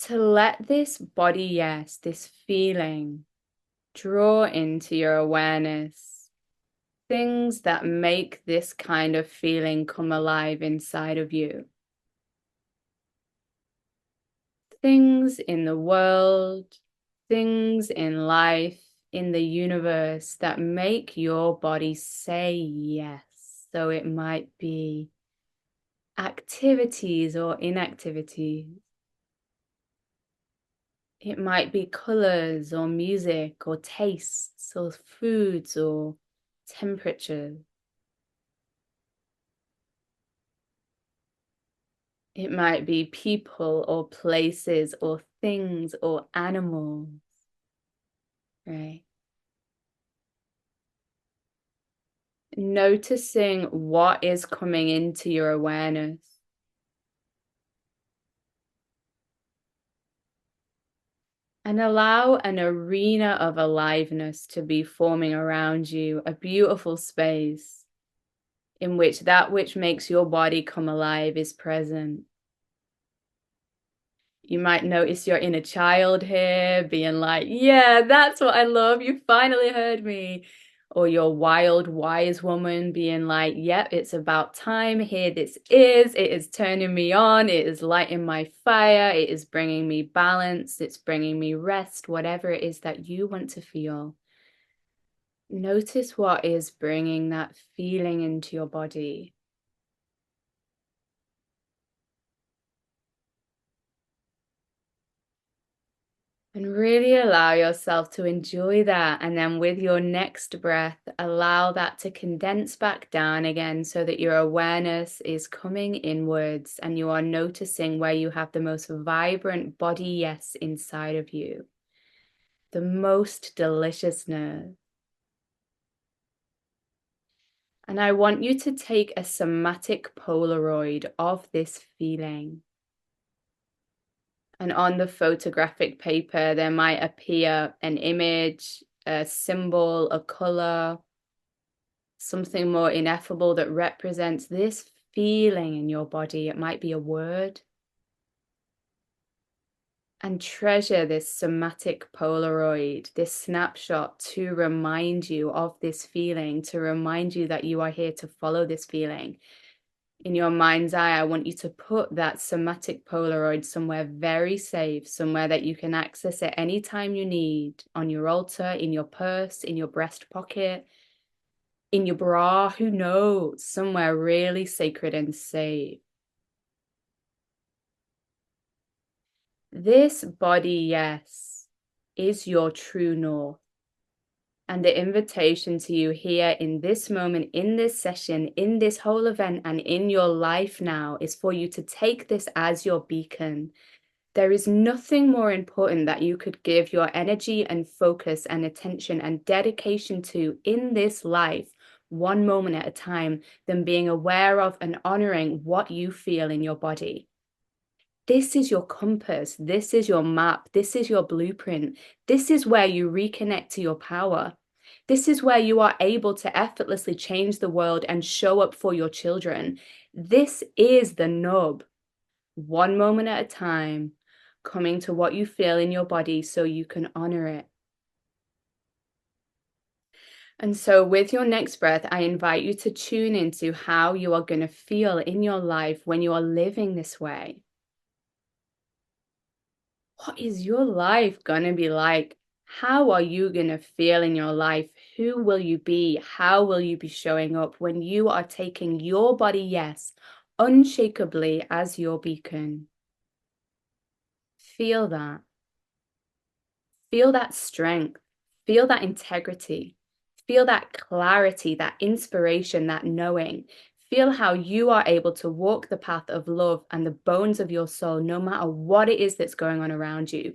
to let this body, yes, this feeling, draw into your awareness things that make this kind of feeling come alive inside of you. Things in the world, things in life, in the universe that make your body say yes. So it might be activities or inactivities. It might be colors or music or tastes or foods or temperatures. It might be people or places or things or animals, right? Noticing what is coming into your awareness. And allow an arena of aliveness to be forming around you, a beautiful space in which that which makes your body come alive is present. You might notice your inner child here being like, yeah, that's what I love. You finally heard me. Or your wild, wise woman being like, yep, it's about time. Here this is. It is turning me on. It is lighting my fire. It is bringing me balance. It's bringing me rest, whatever it is that you want to feel. Notice what is bringing that feeling into your body. And really allow yourself to enjoy that. And then with your next breath, allow that to condense back down again so that your awareness is coming inwards and you are noticing where you have the most vibrant body yes inside of you, the most deliciousness. And I want you to take a somatic Polaroid of this feeling. And on the photographic paper, there might appear an image, a symbol, a color, something more ineffable that represents this feeling in your body. It might be a word. And treasure this somatic Polaroid, this snapshot, to remind you of this feeling, to remind you that you are here to follow this feeling. In your mind's eye, I want you to put that somatic Polaroid somewhere very safe, somewhere that you can access it anytime you need, on your altar, in your purse, in your breast pocket, in your bra, who knows, somewhere really sacred and safe. This body, yes, is your true north. And the invitation to you here in this moment, in this session, in this whole event, and in your life now is for you to take this as your beacon. There is nothing more important that you could give your energy and focus and attention and dedication to in this life, one moment at a time, than being aware of and honoring what you feel in your body. This is your compass. This is your map. This is your blueprint. This is where you reconnect to your power. This is where you are able to effortlessly change the world and show up for your children. This is the nub. One moment at a time, coming to what you feel in your body so you can honor it. And so with your next breath, I invite you to tune into how you are going to feel in your life when you are living this way. What is your life going to be like? How are you going to feel in your life? Who will you be? How will you be showing up when you are taking your body, yes, unshakably as your beacon? Feel that. Feel that strength. Feel that integrity. Feel that clarity, that inspiration, that knowing. Feel how you are able to walk the path of love and the bones of your soul, no matter what it is that's going on around you.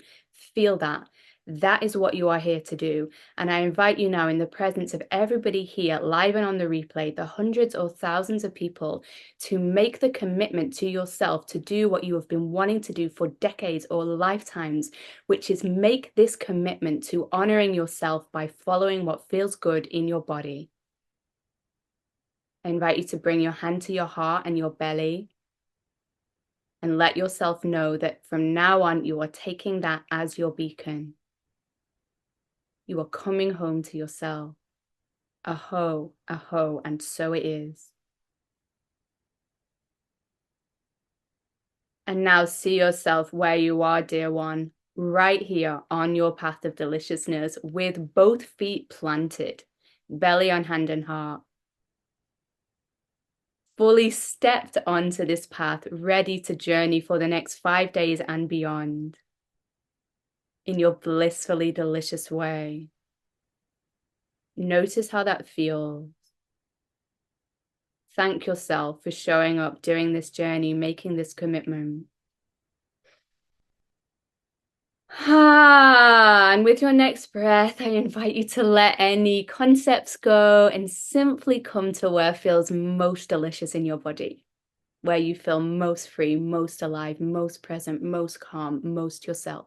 Feel that. That is what you are here to do. And I invite you now, in the presence of everybody here, live and on the replay, the hundreds or thousands of people, to make the commitment to yourself to do what you have been wanting to do for decades or lifetimes, which is make this commitment to honoring yourself by following what feels good in your body. I invite you to bring your hand to your heart and your belly and let yourself know that from now on, you are taking that as your beacon. You are coming home to yourself. Aho, aho, and so it is. And now see yourself where you are, dear one, right here on your path of deliciousness with both feet planted, belly on hand and heart. Fully stepped onto this path, ready to journey for the next 5 days and beyond in your blissfully delicious way. Notice how that feels. Thank yourself for showing up, doing this journey, making this commitment. And with your next breath, I invite you to let any concepts go and simply come to where feels most delicious in your body, where you feel most free, most alive, most present, most calm, most yourself.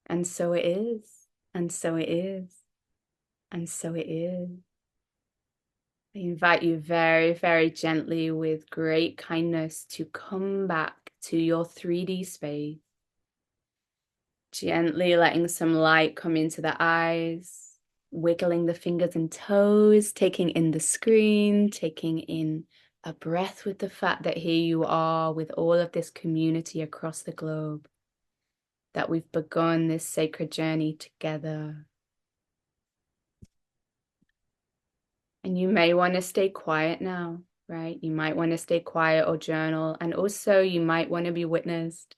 And so it is, and so it is, and so it is. I invite you very, very gently with great kindness to come back to your 3D space. Gently letting some light come into the eyes, wiggling the fingers and toes, taking in the screen, taking in a breath with the fact that here you are with all of this community across the globe, that we've begun this sacred journey together. And you may want to stay quiet now, right? You might want to stay quiet or journal. And also you might want to be witnessed.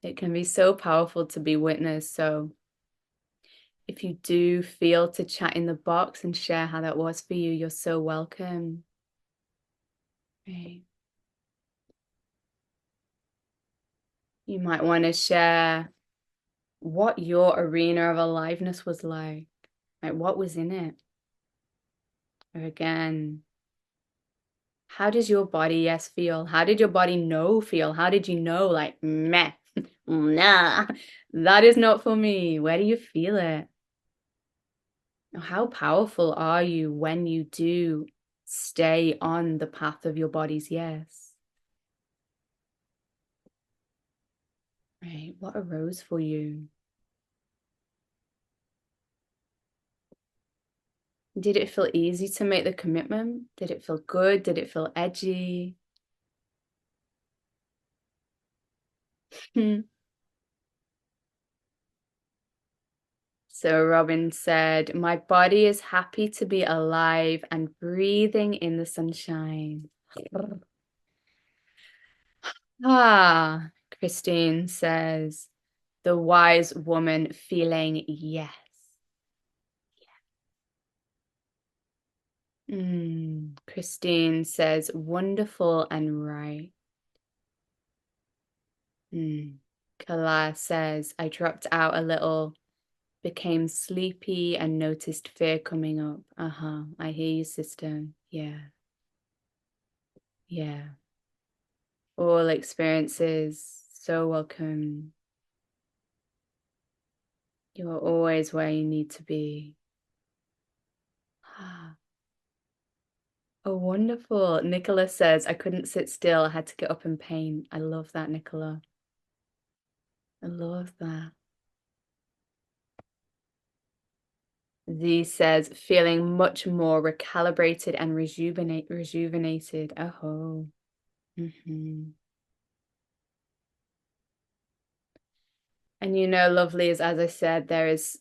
It can be so powerful to be witnessed. So if you do feel to chat in the box and share how that was for you, you're so welcome. Right. You might want to share what your arena of aliveness was like what was in it. Or again, how does your body, yes, feel? How did your body know feel? How did you know, like, meh, nah, that is not for me? Where do you feel it? How powerful are you when you do stay on the path of your body's yes? Right, what arose for you? Did it feel easy to make the commitment? Did it feel good? Did it feel edgy? So Robin said, my body is happy to be alive and breathing in the sunshine. Ah, Christine says, the wise woman feeling yes. Christine says, wonderful and right. Kala says, I dropped out a little, became sleepy and noticed fear coming up. I hear you, sister. Yeah. Yeah. All experiences, so welcome. You're always where you need to be. Oh, wonderful. Nicola says, I couldn't sit still. I had to get up and paint. I love that, Nicola. I love that. Z says, feeling much more recalibrated and rejuvenated. Oh. And lovelies, as I said, this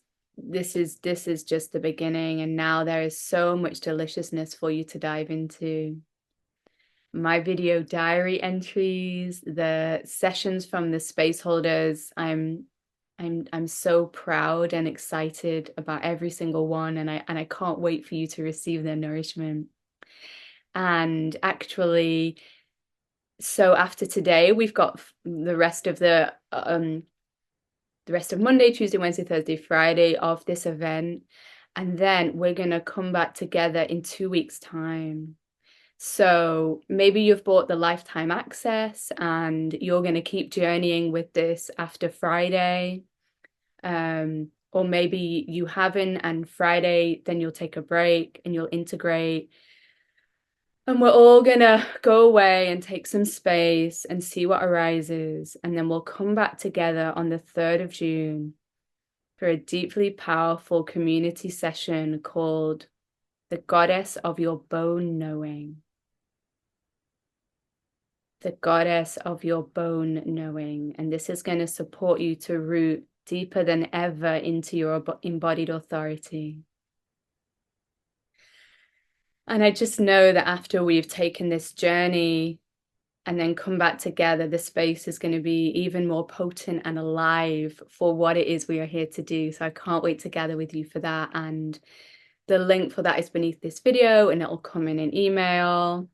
is just the beginning, and now there is so much deliciousness for you to dive into. My video diary entries, the sessions from the space holders, I'm so proud and excited about every single one, and I can't wait for you to receive their nourishment. And actually, so after today, we've got the rest of Monday, Tuesday, Wednesday, Thursday, Friday of this event. And then we're going to come back together in 2 weeks' time. So maybe you've bought the lifetime access and you're going to keep journeying with this after Friday. Or maybe you haven't, and Friday, then you'll take a break and you'll integrate. And we're all going to go away and take some space and see what arises. And then we'll come back together on the 3rd of June for a deeply powerful community session called The Goddess of Your Bone Knowing. The Goddess of Your Bone Knowing. And this is going to support you to root deeper than ever into your embodied authority. And I just know that after we've taken this journey and then come back together, the space is going to be even more potent and alive for what it is we are here to do. So I can't wait to gather with you for that. And the link for that is beneath this video, and it'll come in an email.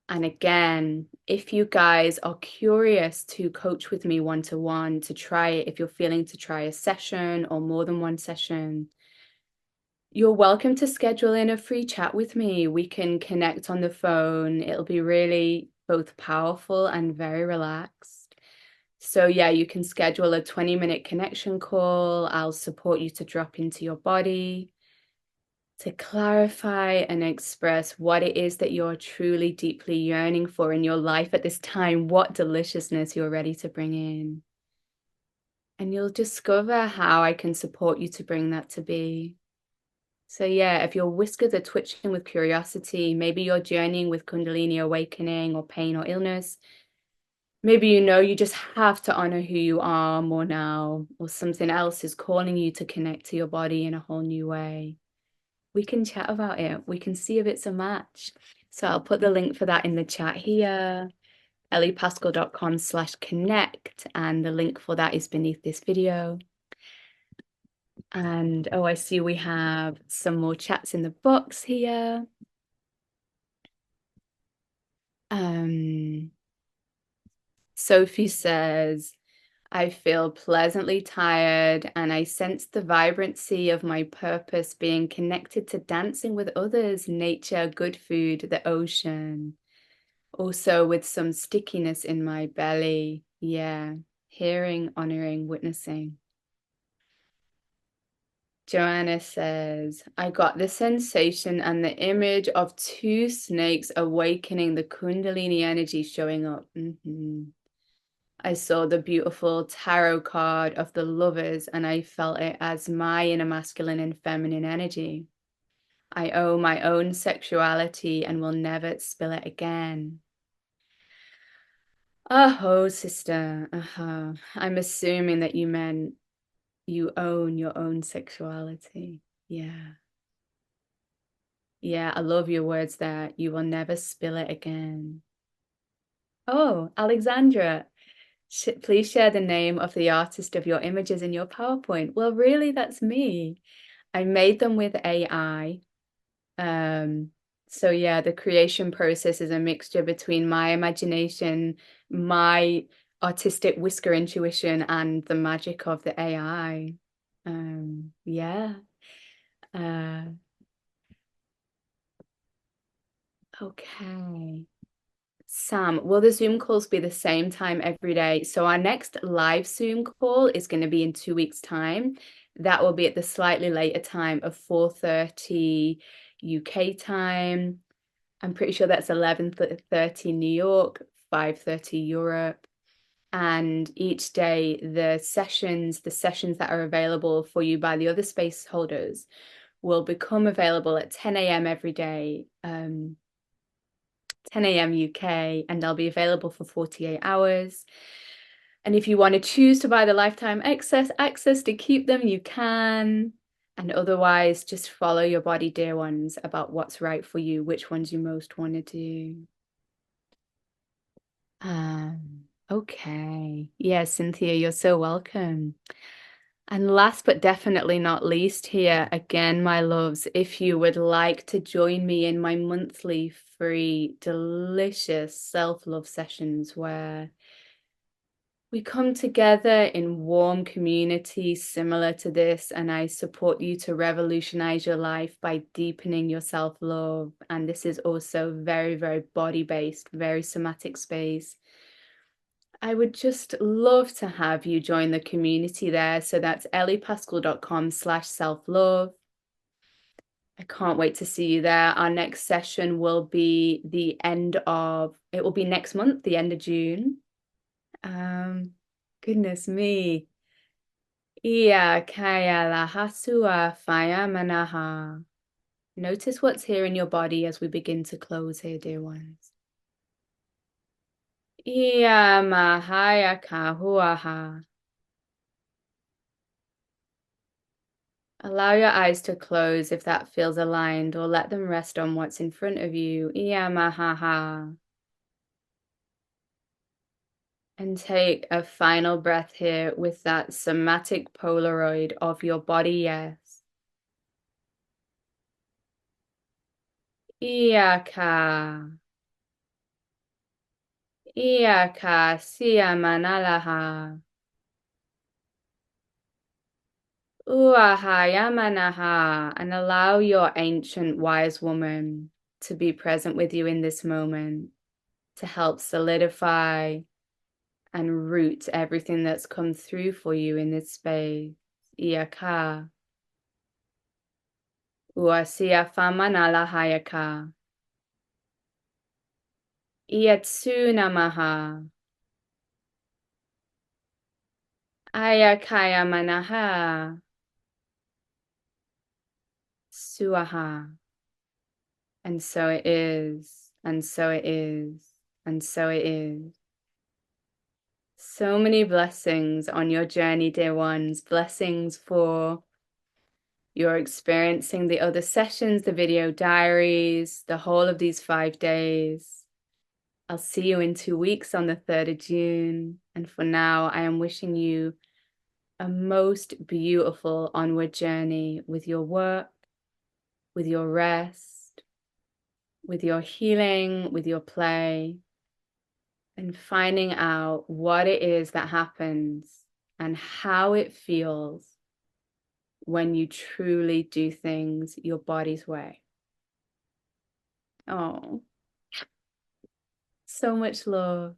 And again, if you guys are curious to coach with me one-to-one, to try it, if you're feeling to try a session or more than one session, you're welcome to schedule in a free chat with me. We can connect on the phone. It'll be really both powerful and very relaxed. So yeah, you can schedule a 20-minute connection call. I'll support you to drop into your body, to clarify and express what it is that you're truly deeply yearning for in your life at this time, what deliciousness you're ready to bring in. And you'll discover how I can support you to bring that to be. So yeah, if your whiskers are twitching with curiosity, maybe you're journeying with Kundalini awakening or pain or illness, maybe you just have to honor who you are more now, or something else is calling you to connect to your body in a whole new way. We can chat about it. We can see if it's a match. So I'll put the link for that in the chat here, elliepaskell.com/connect, and the link for that is beneath this video. And oh, I see we have some more chats in the box here. Sophie says, I feel pleasantly tired and I sense the vibrancy of my purpose being connected to dancing with others, nature, good food, the ocean. Also with some stickiness in my belly. Yeah, hearing, honoring, witnessing. Joanna says, I got the sensation and the image of 2 snakes awakening the Kundalini energy showing up. I saw the beautiful tarot card of the lovers and I felt it as my inner masculine and feminine energy. I own my own sexuality and will never spill it again. Oh, sister. I'm assuming that you meant you own your own sexuality. Yeah. Yeah, I love your words there. You will never spill it again. Oh, Alexandra, please share the name of the artist of your images in your PowerPoint. Well, really, that's me. I made them with AI. So yeah, the creation process is a mixture between my imagination, my artistic whisker intuition, and the magic of the AI. Yeah. Uh, okay. Sam, will the Zoom calls be the same time every day? So our next live Zoom call is going to be in 2 weeks' time. That will be at the slightly later time of 4:30 UK time. I'm pretty sure that's 11:30 New York, 5:30 Europe. And each day, the sessions that are available for you by the other space holders will become available at 10 a.m. every day, 10 a.m. UK, and they'll be available for 48 hours. And if you want to choose to buy the lifetime access to keep them, you can. And otherwise, just follow your body, dear ones, about what's right for you, which ones you most want to do. Okay. Yeah, Cynthia, you're so welcome. And last but definitely not least here, again, my loves, if you would like to join me in my monthly free, delicious self-love sessions where we come together in warm community similar to this, and I support you to revolutionize your life by deepening your self-love. And this is also very, very body-based, very somatic space. I would just love to have you join the community there. So that's elliepaskell.com/self-love. I can't wait to see you there. Our next session will be it will be next month, the end of June. Goodness me. Ia kaya lahasua faya manaha. Notice what's here in your body as we begin to close here, dear ones. Ia mahaya kahuaha. Allow your eyes to close if that feels aligned, or let them rest on what's in front of you. Ia mahaha. And take a final breath here with that somatic Polaroid of your body, yes. Iaka. Iaka siya manalaha. Uaha yamanaha. And allow your ancient wise woman to be present with you in this moment to help solidify and root everything that's come through for you in this space. Iaka. Uasia famanala hayaka. Iatsunamaha. Ayakaya manaha. Suaha. And so it is, and so it is, and so it is. So many blessings on your journey, dear ones. Blessings for your experiencing the other sessions, the video diaries, the whole of these 5 days. I'll see you in 2 weeks on the 3rd of June. And for now, I am wishing you a most beautiful onward journey with your work, with your rest, with your healing, with your play, and finding out what it is that happens and how it feels when you truly do things your body's way. Oh, so much love.